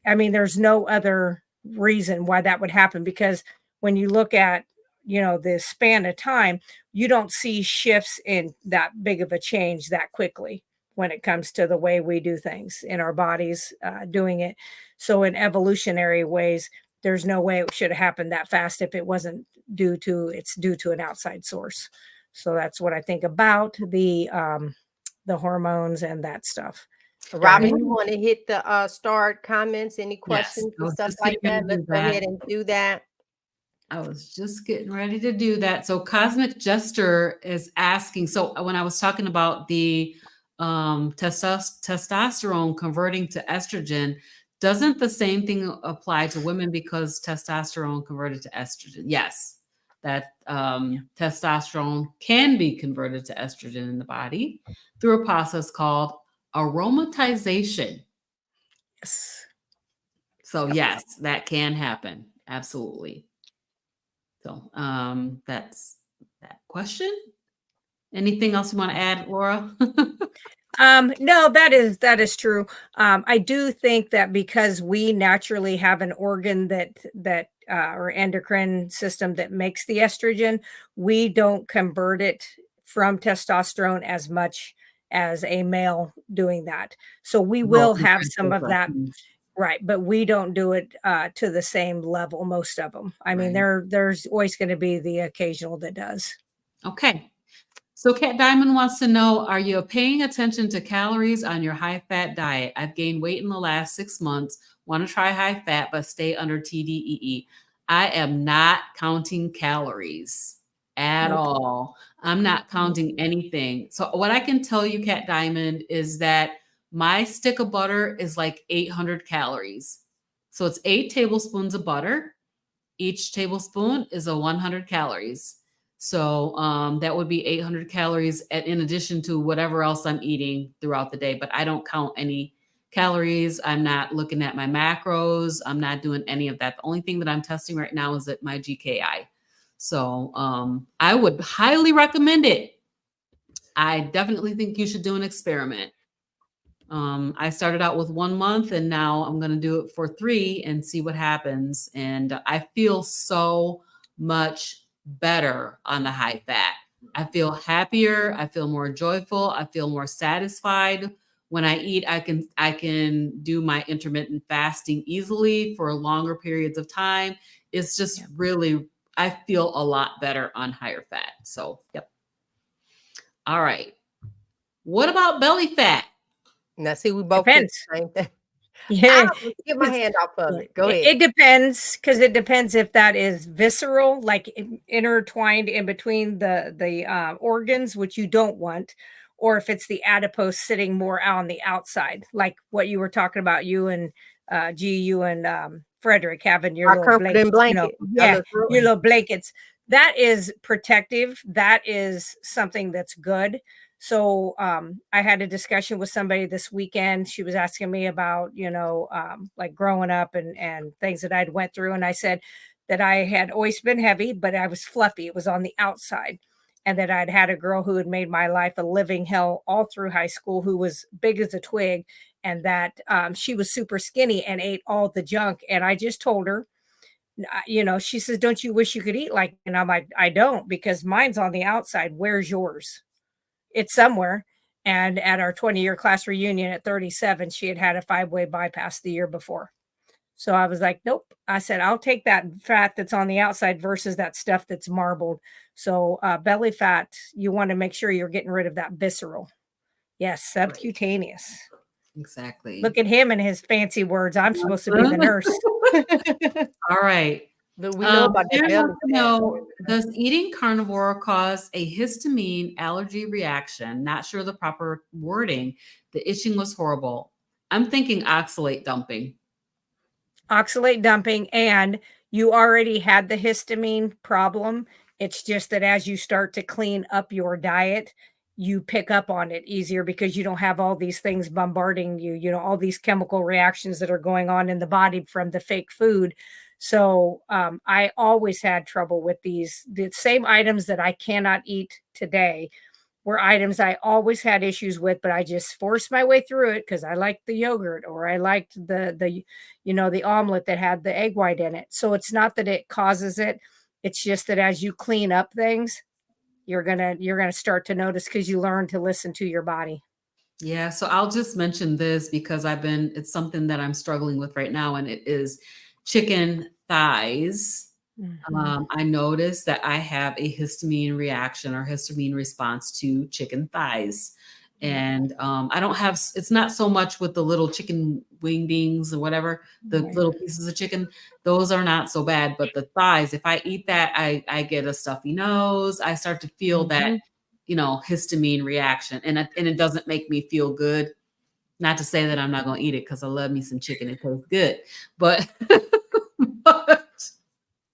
I mean, there's no other reason why that would happen, because when you look at, the span of time, you don't see shifts in that big of a change that quickly when it comes to the way we do things in our bodies, doing it. So in evolutionary ways, there's no way it should have happened that fast if it wasn't due to an outside source. So that's what I think about the hormones and that stuff. Robyn, you want to hit the start comments, any questions and stuff like that? Let's go ahead and do that. I was just getting ready to do that. So Cosmic Jester is asking, so when I was talking about the testosterone converting to estrogen, doesn't the same thing apply to women because testosterone converted to estrogen? Yes, that testosterone can be converted to estrogen in the body through a process called aromatization. Yes. So yes, that can happen. Absolutely. So that's that question. Anything else you want to add, Laura? No, that is true. I do think that because we naturally have an organ that or endocrine system that makes the estrogen, we don't convert it from testosterone as much as a male doing that. So we will have some of that. Right, but we don't do it to the same level, most of them. I mean, there's always going to be the occasional that does. Okay. So Kat Diamond wants to know, are you paying attention to calories on your high-fat diet? I've gained weight in the last 6 months. Want to try high-fat, but stay under TDEE. I am not counting calories at Nope. all. I'm not counting anything. So what I can tell you, Kat Diamond, is that my stick of butter is like 800 calories. So it's 8 tablespoons of butter. Each tablespoon is 100 calories. So that would be 800 calories in addition to whatever else I'm eating throughout the day. But I don't count any calories. I'm not looking at my macros. I'm not doing any of that. The only thing that I'm testing right now is at my GKI. So I would highly recommend it. I definitely think you should do an experiment. I started out with 1 month and now I'm going to do it for 3 and see what happens. And I feel so much better on the high fat. I feel happier. I feel more joyful. I feel more satisfied. When I eat, I can do my intermittent fasting easily for longer periods of time. It's just really, I feel a lot better on higher fat. So, yep. All right. What about belly fat? Now, see, we both Depends. did the same thing. Yeah. Get my hand off of it. Go ahead. It depends, because it depends if that is visceral, like intertwined in between the organs, which you don't want, or if it's the adipose sitting more on the outside, like what you were talking about, you and you and Frederick having your Our little comforting blankets, blanket. yeah, your little blankets. That is protective. That is something that's good. So I had a discussion with somebody this weekend. She was asking me about, like growing up and things that I'd went through. And I said that I had always been heavy, but I was fluffy. It was on the outside. And that I'd had a girl who had made my life a living hell all through high school, who was big as a twig, and that she was super skinny and ate all the junk. And I just told her, she says, don't you wish you could eat like, and I'm like, I don't, because mine's on the outside. Where's yours? It's somewhere. And at our 20-year class reunion at 37, she had a 5-way bypass the year before. So I was like, nope. I said, I'll take that fat that's on the outside versus that stuff that's marbled. So belly fat, you want to make sure you're getting rid of that visceral. Yes, subcutaneous. Exactly. Look at him and his fancy words. I'm supposed to be the nurse. All right. But we know about the belly fat. Does eating carnivore cause a histamine allergy reaction? Not sure the proper wording. The itching was horrible. I'm thinking oxalate dumping. Oxalate dumping, and you already had the histamine problem. It's just that as you start to clean up your diet, you pick up on it easier because you don't have all these things bombarding you, all these chemical reactions that are going on in the body from the fake food. So I always had trouble with the same items that I cannot eat today were items I always had issues with, but I just forced my way through it because I liked the yogurt, or I liked the omelet that had the egg white in it. So it's not that it causes it. It's just that as you clean up things, you're gonna start to notice, because you learn to listen to your body. Yeah. So I'll just mention this because it's something that I'm struggling with right now, and it is chicken thighs. Mm-hmm. I noticed that I have a histamine reaction or histamine response to chicken thighs. And I don't have, it's not so much with the little chicken wingdings or whatever, the little pieces of chicken, those are not so bad. But the thighs, if I eat that, I get a stuffy nose. I start to feel that, histamine reaction. And it doesn't make me feel good. Not to say that I'm not going to eat it, because I love me some chicken. It tastes good. But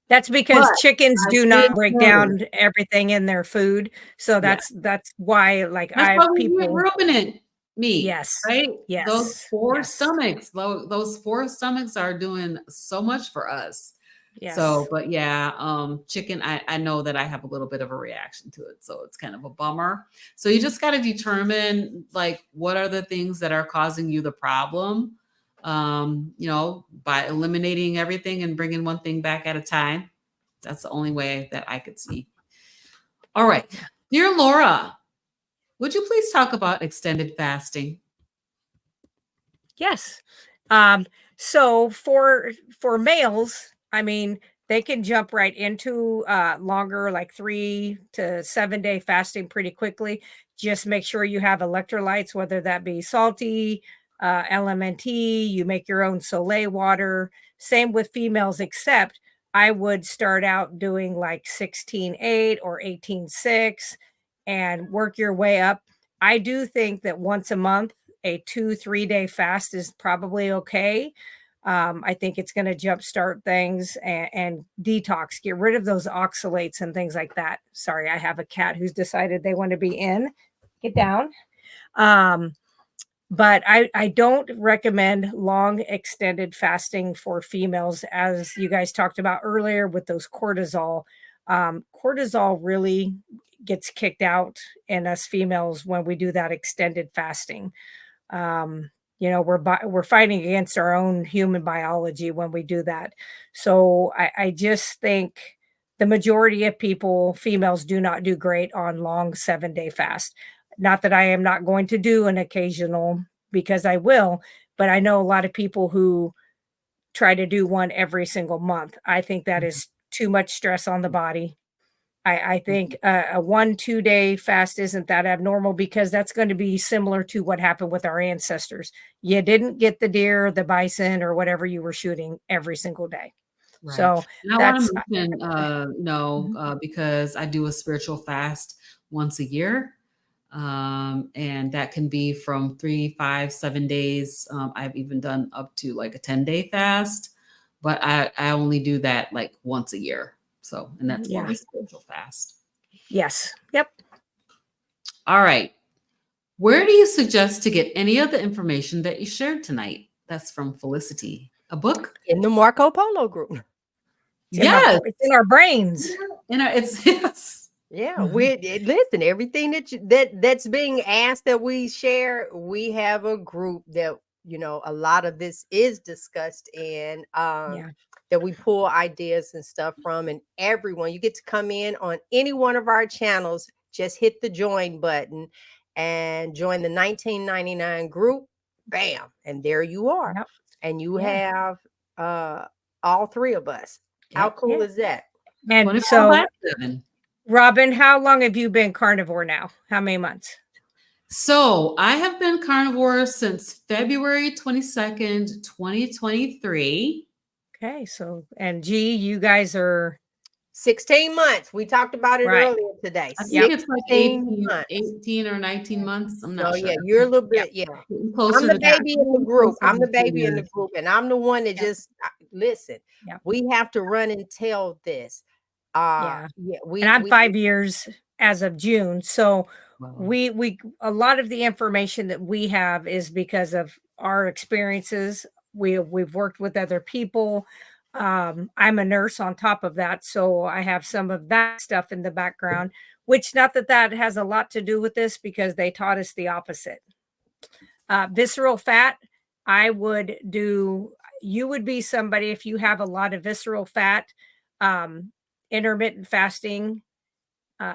that's because chickens do not break down everything in their food. So that's why, like, I have people ruminant meat. Yes. Right. Yes. Those four stomachs are doing so much for us. Yes. So, but yeah, chicken, I know that I have a little bit of a reaction to it. So it's kind of a bummer. So you just got to determine, like, what are the things that are causing you the problem? By eliminating everything and bringing one thing back at a time. That's the only way that I could see. All right. Dear Laura, would you please talk about extended fasting? Yes. So for males, I mean, they can jump right into longer, like 3 to 7 day fasting pretty quickly. Just make sure you have electrolytes, whether that be salty, LMNT, you make your own Zulay water. Same with females, except I would start out doing like 16-8 or 18-6 and work your way up. I do think that once a month, a 2-3 day fast is probably okay. I think it's going to jumpstart things and detox, get rid of those oxalates and things like that. Sorry, I have a cat who's decided they want to be in. Get down. But I don't recommend long extended fasting for females, as you guys talked about earlier with those cortisol. Cortisol really gets kicked out in us females when we do that extended fasting. We're fighting against our own human biology when we do that. So I just think the majority of people, females, do not do great on long 7-day fast. Not that I am not going to do an occasional, because I will, but I know a lot of people who try to do one every single month. I think that is too much stress on the body. I think a 1-2 day fast isn't that abnormal, because that's going to be similar to what happened with our ancestors. You didn't get the deer, the bison, or whatever you were shooting every single day. Right. So And I that's want to mention, because I do a spiritual fast once a year. And that can be from 3, 5, 7 days. I've even done up to like a 10-day fast, but I only do that like once a year. So, and that's more of a spiritual fast. Yes. Yep. All right. Where do you suggest to get any of the information that you shared tonight? That's from Felicity. A book? In the Marco Polo group. Yes. It's in our brains. Yes. Yeah, listen, everything that's being asked that we share, we have a group that, a lot of this is discussed in, that we pull ideas and stuff from, and everyone, you get to come in on any one of our channels, just hit the join button and join the 1999 group, bam, and there you are. Yep. And you have all three of us. How cool is that? And so, Robyn, how long have you been carnivore now? How many months? So I have been carnivore since February 22nd, 2023. Okay. So, and G, you guys are 16 months. We talked about it earlier today. I think it's like 18 or 19 months. I'm not sure. Yeah, you're a little bit, I'm the baby in the group. I'm the baby in the group, and I'm the one that just listen. We have to run and tell this. And I'm 5 years as of June. So we a lot of the information that we have is because of our experiences. We've worked with other people. I'm a nurse on top of that, so I have some of that stuff in the background, which not that has a lot to do with this, because they taught us the opposite. Visceral fat, you would be somebody, if you have a lot of visceral fat, intermittent fasting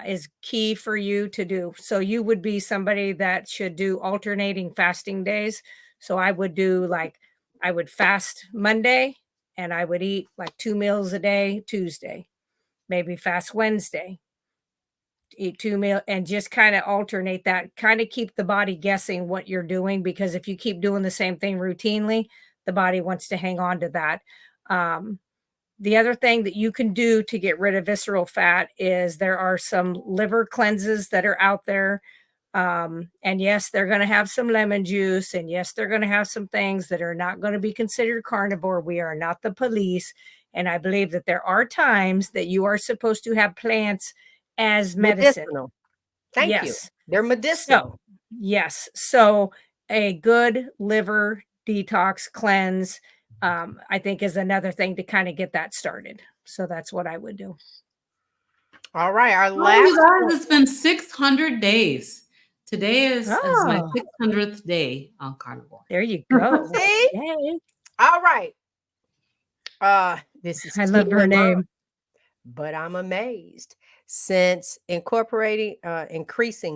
is key for you to do. So you would be somebody that should do alternating fasting days. So I would I would fast Monday, and I would eat like 2 meals a day Tuesday, maybe fast Wednesday, eat 2 meals, and just kind of alternate that, kind of keep the body guessing what you're doing, because if you keep doing the same thing routinely, the body wants to hang on to that. The other thing that you can do to get rid of visceral fat is there are some liver cleanses that are out there. And yes, they're going to have some lemon juice, and yes, they're going to have some things that are not going to be considered carnivore. We are not the police. And I believe that there are times that you are supposed to have plants as medicine. Medicinal. Thank you. They're medicinal. So a good liver detox cleanse, I think, is another thing to kind of get that started. So that's what I would do. All right. Our last it's been 600 days. Today is my 600th day on carnivore. There you go. See? Yay. All right. This is I love her name. But I'm amazed since increasing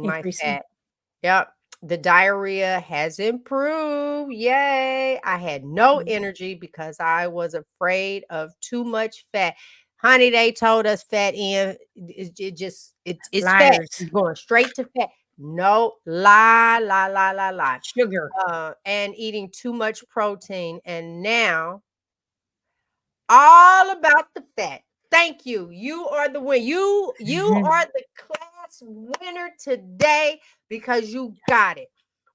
my fat. Yep. The diarrhea has improved. Yay. I had no energy because I was afraid of too much fat. Honey, they told us fat in it's fat. Liars. It's going straight to fat. No, lie. Sugar. And eating too much protein. And now all about the fat. Thank you. You are the winner. You are the class winner today because you got it.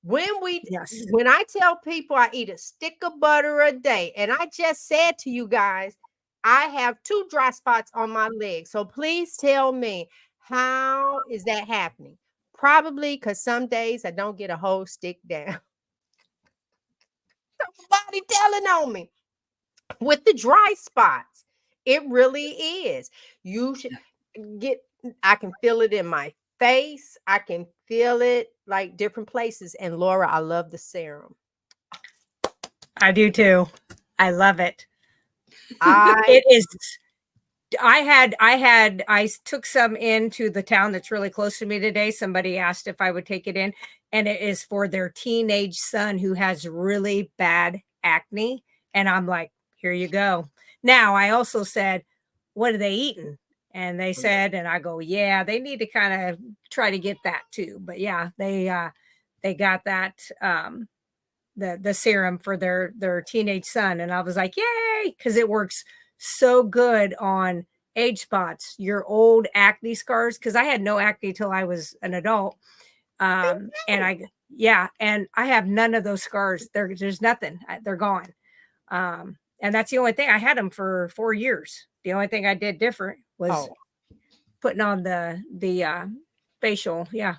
Yes. When I tell people I eat a stick of butter a day, and I just said to you guys, I have 2 dry spots on my legs. So please tell me, how is that happening? Probably because some days I don't get a whole stick down. Somebody telling on me with the dry spots. It really is. You should get, I can feel it in my face. I can feel it like different places. And Laura, I love the serum. I do too. I love it. I It is. I took some into the town that's really close to me today. Somebody asked if I would take it in, and it is for their teenage son who has really bad acne. And I'm like, here you go. Now, I also said, what are they eating? And they said, and I go, yeah, they need to kind of try to get that too. But yeah, they got that the serum for their teenage son, and I was like, yay, because it works so good on age spots, your old acne scars. Because I had no acne till I was an adult, and and I have none of those scars. There's nothing. They're gone. And that's the only thing. I had them for 4 years. The only thing I did different was putting on the facial. Yeah.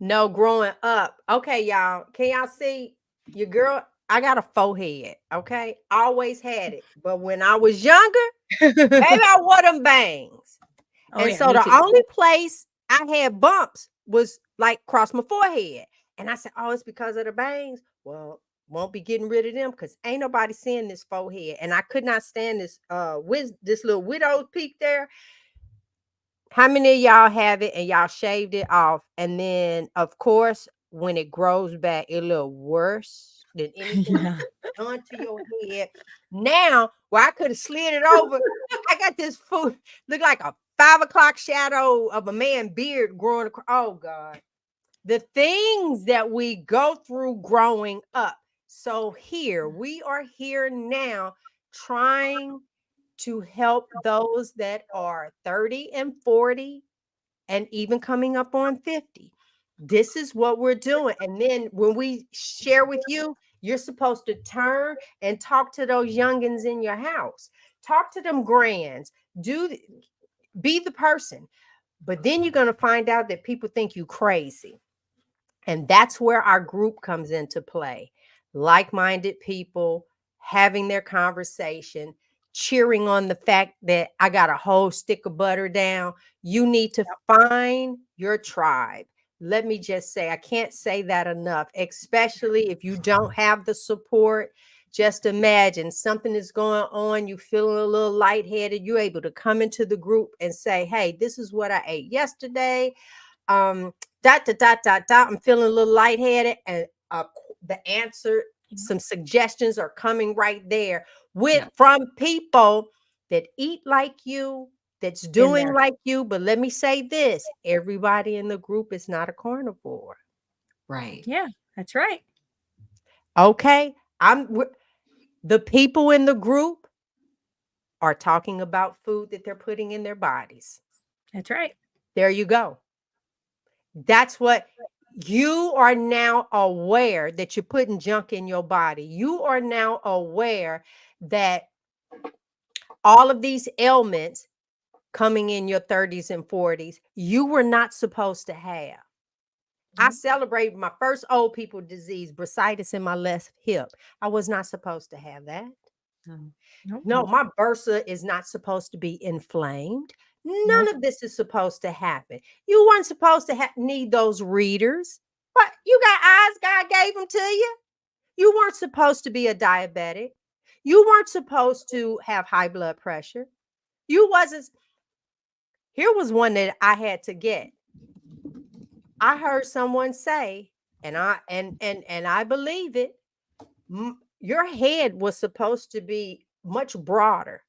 No, growing up. Okay, y'all. Can y'all see your girl? I got a forehead. Okay. Always had it. But when I was younger, maybe I wore them bangs. And so the only place I had bumps was like across my forehead. And I said, oh, it's because of the bangs. Well, won't be getting rid of them because ain't nobody seeing this forehead. And I could not stand this this little widow's peak there. How many of y'all have it and y'all shaved it off? And then, of course, when it grows back, it look worse than anything done to your head. Now, where I could have slid it over, I got this food look like a 5 o'clock shadow of a man beard growing across. Oh God, the things that we go through growing up. So we are here now trying to help those that are 30 and 40 and even coming up on 50. This is what we're doing. And then when we share with you, you're supposed to turn and talk to those youngins in your house. Talk to them grands. Be the person. But then you're going to find out that people think you crazy. And that's where our group comes into play. Like-minded people having their conversation, cheering on the fact that I got a whole stick of butter down. You need to find your tribe. Let me just say, I can't say that enough, especially if you don't have the support. Just imagine something is going on, you feeling a little lightheaded, you're able to come into the group and say, hey, this is what I ate yesterday. I'm feeling a little lightheaded, and the answer, some suggestions are coming right there from people that eat like you, that's doing like you. But let me say this: everybody in the group is not a carnivore. Right. Yeah, that's right. Okay, the people in the group are talking about food that they're putting in their bodies. That's right. There you go. That's what you are now aware, that you're putting junk in your body. You are now aware that all of these ailments coming in your 30s and 40s, you were not supposed to have. I celebrated my first old people disease, bursitis in my left hip. I was not supposed to have that. No, my bursa is not supposed to be inflamed. None of this is supposed to happen. You weren't supposed to need those readers. But you got eyes, God gave them to you. You weren't supposed to be a diabetic. You weren't supposed to have high blood pressure. You wasn't. Here was one that I had to get. I heard someone say, and I believe it, your head was supposed to be much broader.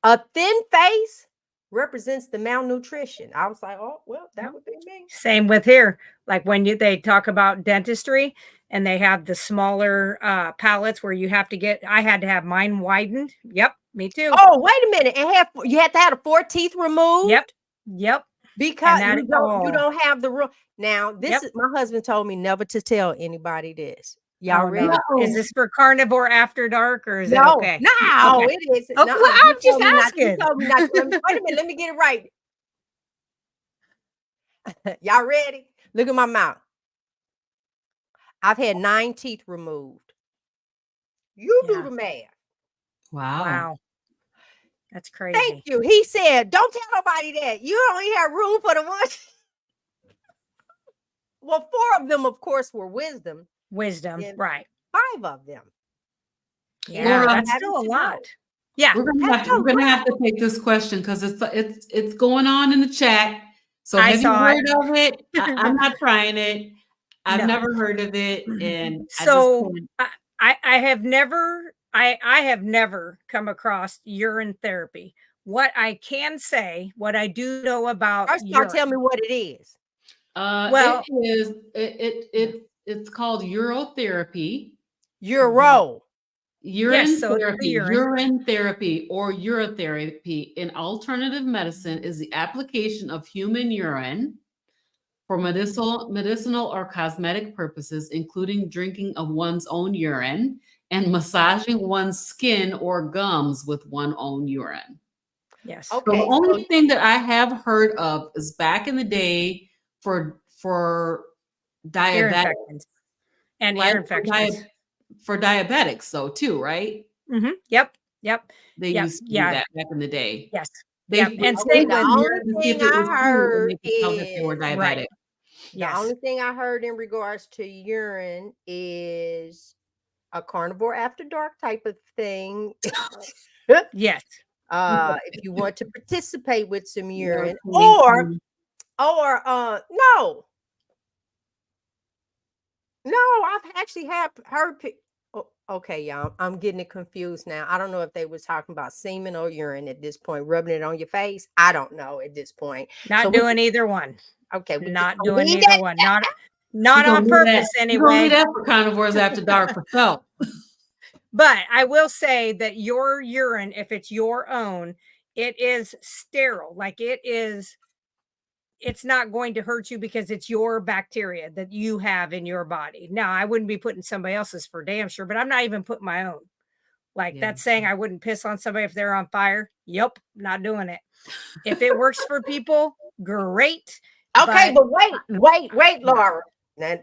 A thin face represents the malnutrition. I was like, oh, well, that would be me. Same with here. Like when they talk about dentistry and they have the smaller palates where you have to I had to have mine widened. Yep, me too. Oh, wait a minute. And you had to have 4 teeth removed? Yep. Because that- you don't have the room. Now, my husband told me never to tell anybody this. Y'all ready? No. Is this for Carnivore After Dark or is it No, okay? no, Okay. it isn't. Okay, No, well, I'm just asking. You told me not to. Wait a minute, let me get it right. Y'all ready? Look at my mouth. I've had 9 teeth removed. You do the math. Wow. That's crazy. Thank you. He said, don't tell nobody that. You only have room for the one. Well, 4 of them, of course, were wisdom. Right. 5 of them. Yeah, Laura, that's still a lot. Yeah. We're gonna have to take this question because it's going on in the chat. So have you heard of it? I'm not trying it. I've never heard of it. And so I have never come across urine therapy. What I can say, what I do know about First of all, tell me what it is. Well, it's called urotherapy. Urine Therapy, urine therapy or urotherapy in alternative medicine is the application of human urine for medicinal or cosmetic purposes, including drinking of one's own urine and massaging one's skin or gums with one's own urine. Yes. Okay. So the only thing that I have heard of is back in the day for diabetics and ear infections. For diabetics, though, too, right? Mm-hmm. Yep. They used to do that back in the day. Yes. And the only thing I heard is they were diabetic. Right. The only thing I heard in regards to urine is a Carnivore After Dark type of thing. Yes. If you want to participate with some urine, or no, I've actually heard. Okay, y'all, I'm getting it confused now. I don't know if they was talking about semen or urine at this point, rubbing it on your face. I don't know at this point. Not doing either one. Okay, not doing either one. Not on purpose anyway. You're gonna do that for Carnivores After Dark for self. But I will say that your urine, if it's your own, it is sterile. Like it's not going to hurt you because it's your bacteria that you have in your body. Now, I wouldn't be putting somebody else's for damn sure, but I'm not even putting my own. Like that's saying I wouldn't piss on somebody if they're on fire. Yep, not doing it. If it works for people, great. Okay, but wait, Laura. Now,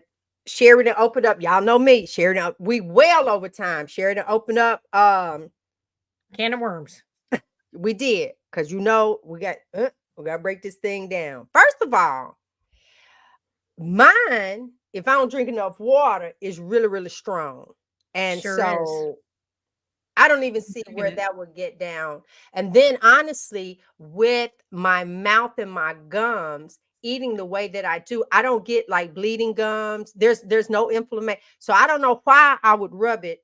Sheridan opened up. Y'all know me. Sheridan, we well over time. Sheridan opened up can of worms. We did, because we got to break this thing down. First of all, mine, if I don't drink enough water, is really, really strong. And I don't even see where that would get down. And then honestly, with my mouth and my gums, eating the way that I do, I don't get like bleeding gums. There's no inflammation. So I don't know why I would rub it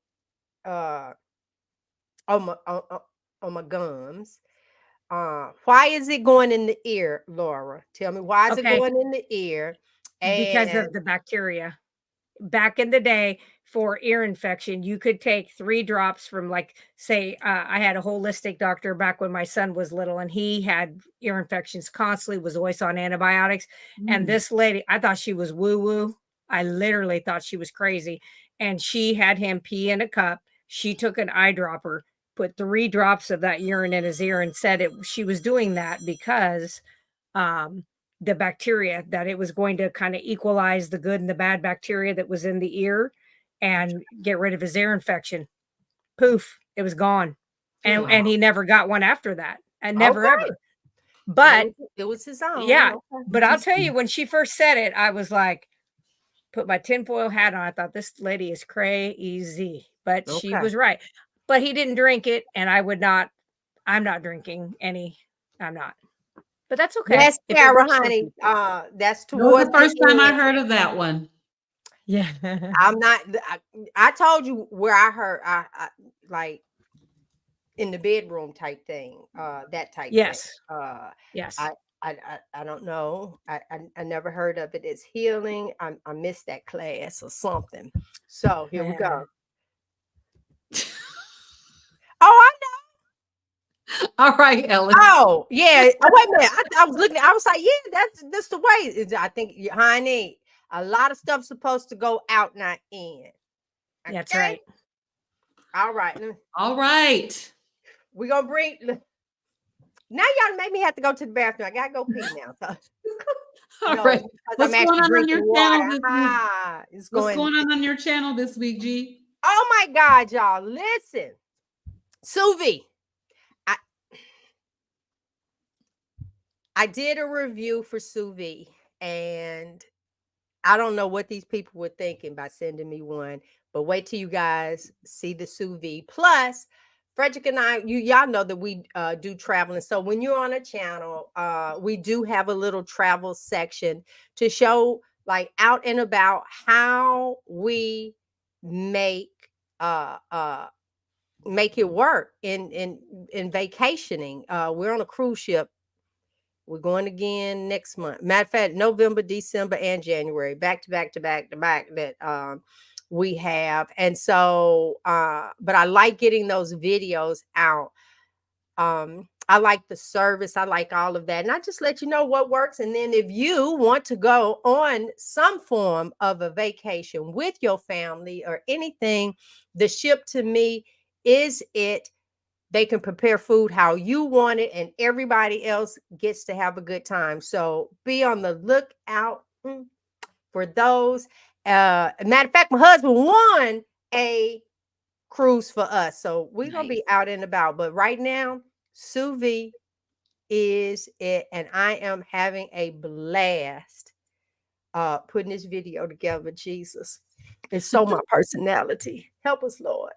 on my gums. Why is it going in the ear, Laura? Tell me, why is it going in the ear? Because of the bacteria. Back in the day, for ear infection, you could take 3 drops from, like, say, I had a holistic doctor back when my son was little, and he had ear infections constantly, was always on antibiotics. And this lady, I thought she was woo-woo. I literally thought she was crazy. And she had him pee in a cup. She took an eyedropper, put 3 drops of that urine in his ear, and said she was doing that because the bacteria, that it was going to kind of equalize the good and the bad bacteria that was in the ear and get rid of his ear infection. Poof, it was gone. And he never got one after that. And never ever. But it was his own. Yeah. But I'll tell you, when she first said it, I was like, put my tinfoil hat on. I thought, this lady is crazy. But she was right. But he didn't drink it, and I'm not drinking any. I'm not. But that's okay. Yes, Sarah, honey. That's towards the first time I heard of that one. Yeah. I'm not. I told you where I heard. in the bedroom type thing, that type thing. Yes. Uh, Yes. I don't know. I never heard of it as healing. I missed that class or something. So here we Yeah. go. Oh, All right, Ellen. oh, yeah. Oh, wait a minute. I was looking. I was like, yeah, that's the way. I think, honey, a lot of stuff's supposed to go out, not in. That's Okay. right. All right. All right. We're gonna bring. Now y'all make me have to go to the bathroom. I gotta go pee now. So. All No, right. it's because What's I'm going actually on drinking your water. channel this week? It's What's going. going on your channel this week, G? Oh my God, y'all! Listen, sous vide. I did a review for sous vide, and I don't know what these people were thinking by sending me one. But wait till you guys see the sous vide. Plus, Frederick and I, y'all know that we do traveling. So when you're on a channel, we do have a little travel section to show like out and about how we make uh uh make it work in vacationing. We're on a cruise ship. We're going again next month. Matter of fact, November, December, and January, back to back to back to back that we have. And so, but I like getting those videos out. I like the service, I like all of that. And I just let you know what works. And then if you want to go on some form of a vacation with your family or anything, the ship to me is it. They can prepare food how you want it, and everybody else gets to have a good time. So be on the lookout for those. Matter of fact, my husband won a cruise for us. So we're going to be out and about. But right now, sous vide is it. And I am having a blast putting this video together. Jesus. It's so my personality. Help us, Lord.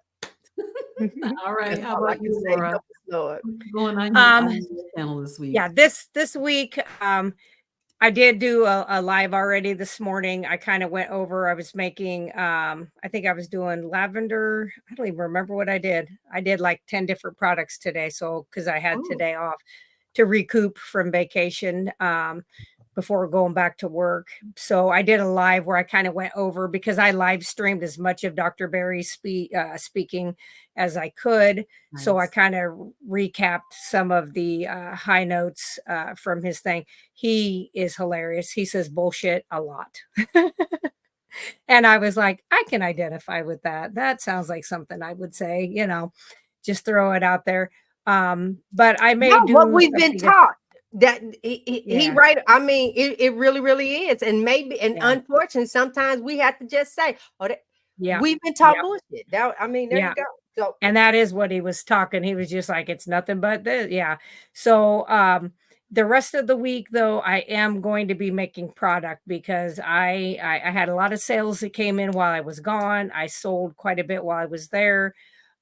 All right. That's How all I about can you, say. Laura? Help us, Lord. What's going on your channel this week? Yeah, this week, I did do a live already this morning. I kind of went over, I was making, I think I was doing lavender. I don't even remember what I did. I did like 10 different products today. So, cause I had today off to recoup from vacation, before going back to work. So I did a live where I kind of went over because I live streamed as much of Dr. Barry's speaking as I could. Nice. So I kind of recapped some of the high notes from his thing. He is hilarious. He says bullshit a lot. And I was like, I can identify with that. That sounds like something I would say, just throw it out there. But I may do what we've been something taught. That he Yeah. right. I mean, it really, really is. And maybe, and Yeah. unfortunately, sometimes we have to just say, Yeah. we've been taught Yeah. bullshit. That, I mean, there Yeah. you go. So, And that is what he was talking. He was just like, it's nothing but this. Yeah. So the rest of the week though, I am going to be making product because I had a lot of sales that came in while I was gone. I sold quite a bit while I was there.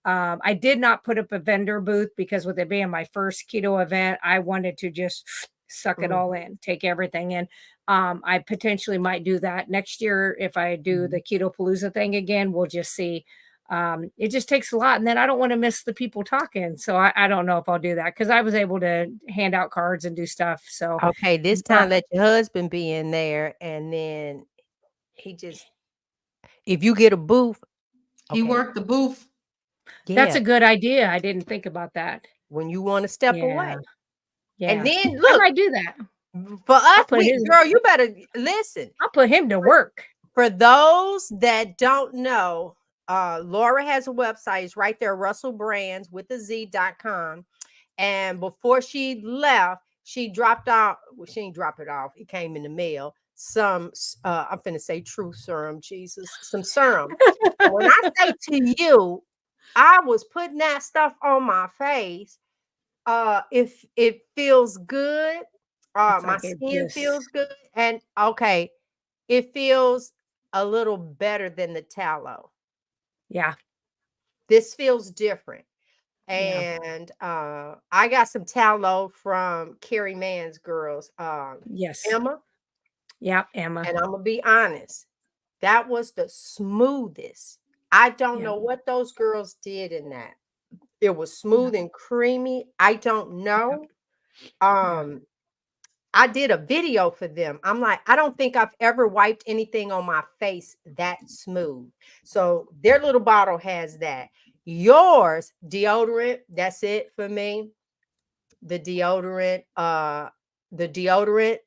I did not put up a vendor booth because with it being my first keto event, I wanted to just suck it all in, take everything in. I potentially might do that next year if I do the Keto Palooza thing again. We'll just see. It just takes a lot, and then I don't want to miss the people talking. So I don't know if I'll do that because I was able to hand out cards and do stuff. So okay, this time let your husband be in there, and then he just, if you get a booth, He worked the booth. that's yeah, a good idea. I didn't think about that. when you want to step away, Yeah. and then I look might do that. for us, put his- girl, you better listen. I'll put him to work. For those that don't know, Laura has a website. It's right there, russellbrands with a Z.com. And before she left, she dropped off. Well, she didn't drop it off. It came in the mail. Some, I'm finna say true serum, Jesus, some serum. When I say to you, I was putting that stuff on my face. If it feels good, It's my like it skin just, feels good, and okay, it feels a little better than the tallow. yeah. This feels different. Yeah. And I got some tallow from Carrie Mann's girls, Yes. Emma, Yeah, Emma. and I'm gonna be honest, that was the smoothest. I don't Yeah. know what those girls did in that. It was smooth and creamy. I don't know. I did a video for them. I'm like, I don't think I've ever wiped anything on my face that smooth. So their little bottle has that. Yours, deodorant, that's it for me. The deodorant,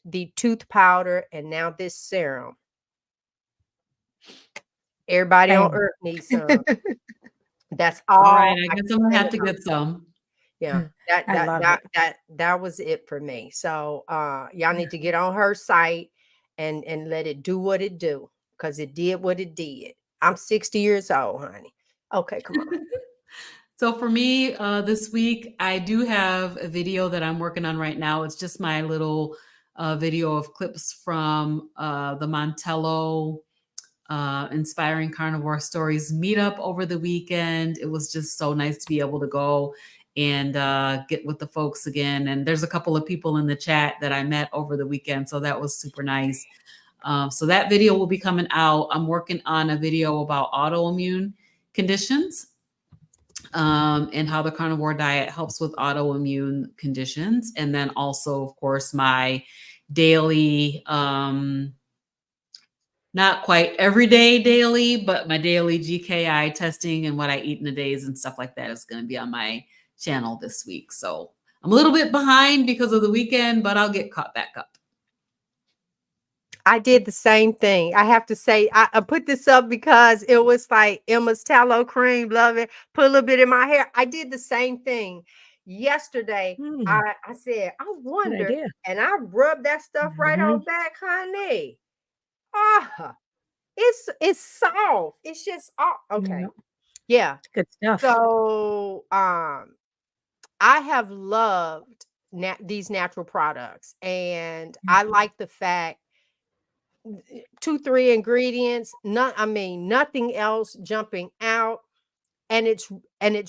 the tooth powder, and now this serum. Everybody on earth needs some. That's all. All right, I I guess can I'm gonna say have to about get some. Yeah, that I that love that it. that was it for me. So y'all need to get on her site and let it do what it do, because it did what it did. I'm 60 years old, honey. Okay, come on. So for me, this week, I do have a video that I'm working on right now. It's just my little video of clips from the Montello Inspiring Carnivore Stories meetup over the weekend. It was just so nice to be able to go and get with the folks again. And there's a couple of people in the chat that I met over the weekend, so that was super nice. So that video will be coming out. I'm working on a video about autoimmune conditions and how the carnivore diet helps with autoimmune conditions. And then also, of course, my daily, not quite everyday daily, but my daily GKI testing and what I eat in the days and stuff like that is going to be on my channel this week. So I'm a little bit behind because of the weekend, but I'll get caught back up. I did the same thing. I have to say, I put this up because it was like Emma's tallow cream, love it. Put a little bit in my hair. I did the same thing yesterday. I said, I Good wonder, idea. and I rubbed that stuff right on back, honey. Ah, it's soft. It's just okay. Yeah. Good stuff. So I have loved these natural products, and I like the fact 2-3 ingredients, nothing else jumping out, and it's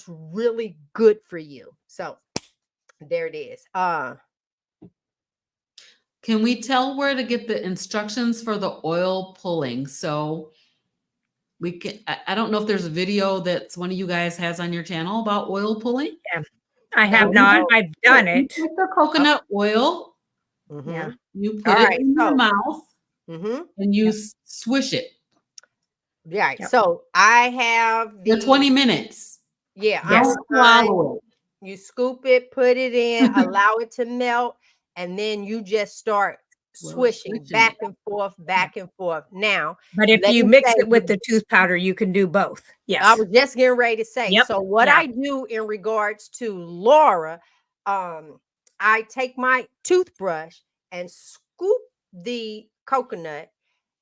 really good for you. So there it is. Can we tell where to get the instructions for the oil pulling? So we can, I don't know if there's a video that one of you guys has on your channel about oil pulling. Yeah. I have not. I've done You it. take the coconut oil, Yeah. you put All it right, in your so mouth, and you swish it yeah. Yep. So I have for the 20 minutes. yeah. Yes. I Don't swallow it. You scoop it, put it in, allow it to melt, and then you just start swishing switching back it. and forth, back and forth. Now, But if let you me mix say, it with the tooth powder, you can do both. I Yes. was just getting ready to say. Yep. So what Yeah. I do in regards to Laura, I take my toothbrush and scoop the coconut.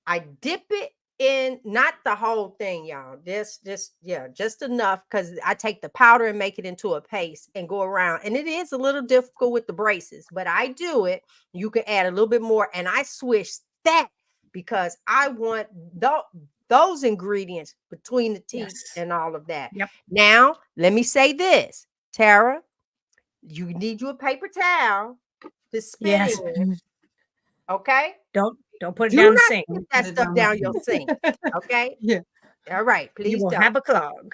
I dip it in, not the whole thing, y'all. Just enough, because I take the powder and make it into a paste and go around. And it is a little difficult with the braces, but I do it. You can add a little bit more, and I swish that because I want those ingredients between the teeth and all of that. Yep. Now, let me say this, Tara, you need you a paper towel to spit Yes. in. Okay. Don't put it Do down the not sink. put that Put it stuff down the down your sink. Okay. Yeah. All right. You Please will don't. have a clog.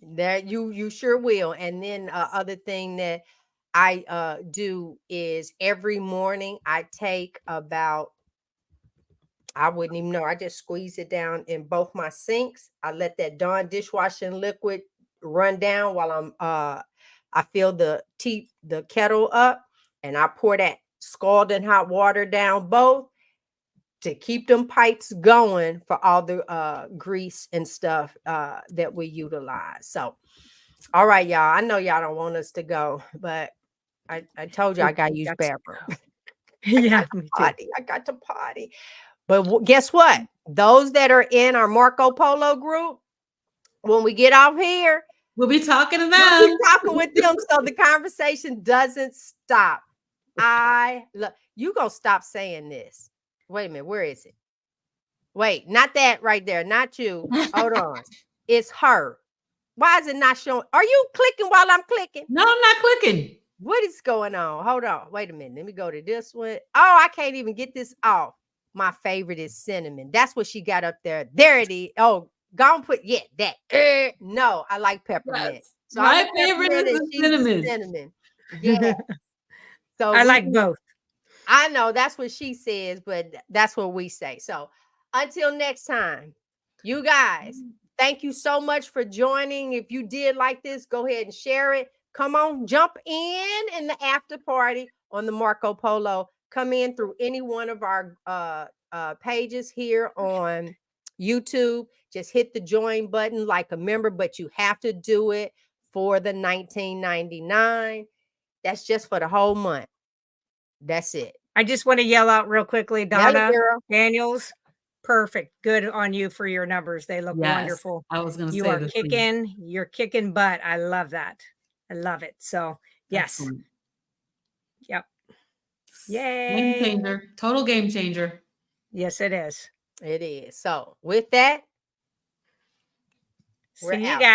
That you sure will. And then other thing that I do is every morning I take about, I wouldn't even know, I just squeeze it down in both my sinks. I let that Dawn dishwashing liquid run down while I fill the kettle up, and I pour that scalding hot water down both to keep them pipes going for all the grease and stuff that we utilize. So all right, y'all. I know y'all don't want us to go, but I told you I got to use bathroom. Yeah, me too. Potty. I got to potty. But guess what? Those that are in our Marco Polo group, when we get off here, We'll be talking to we'll be them. talking with them, so the conversation doesn't stop. You gonna stop saying this. Wait a minute, where is it? Wait, not that right there, not you. Hold on. It's her. Why is it not showing? Are you clicking while I'm clicking? No, I'm not clicking. What is going on? Hold on. Wait a minute. Let me go to this one. Oh, I can't even get this off. My favorite is cinnamon. That's what she got up there. There it is. Oh, go and put, that. No, I like peppermint. Yes. So I'm My the favorite peppermint is and the she's the cinnamon. cinnamon. Yeah. So I we like can- both. I know that's what she says, but that's what we say. So until next time, you guys, thank you so much for joining. If you did like this, go ahead and share it. Come on, jump in the after party on the Marco Polo. Come in through any one of our pages here on YouTube. Just hit the join button like a member, but you have to do it for the $19.99. That's just for the whole month. That's it. I just want to yell out real quickly, Yell it, Donna girl. Daniels. Perfect. Good on you for your numbers. They look Yes, wonderful. I was going to You say are the same. kicking. You're kicking butt. I love that. I love it. So yes. Excellent. Yep. Game Yay. changer. Total game changer. Yes, it is. It is. So with that, we're See you out. guys.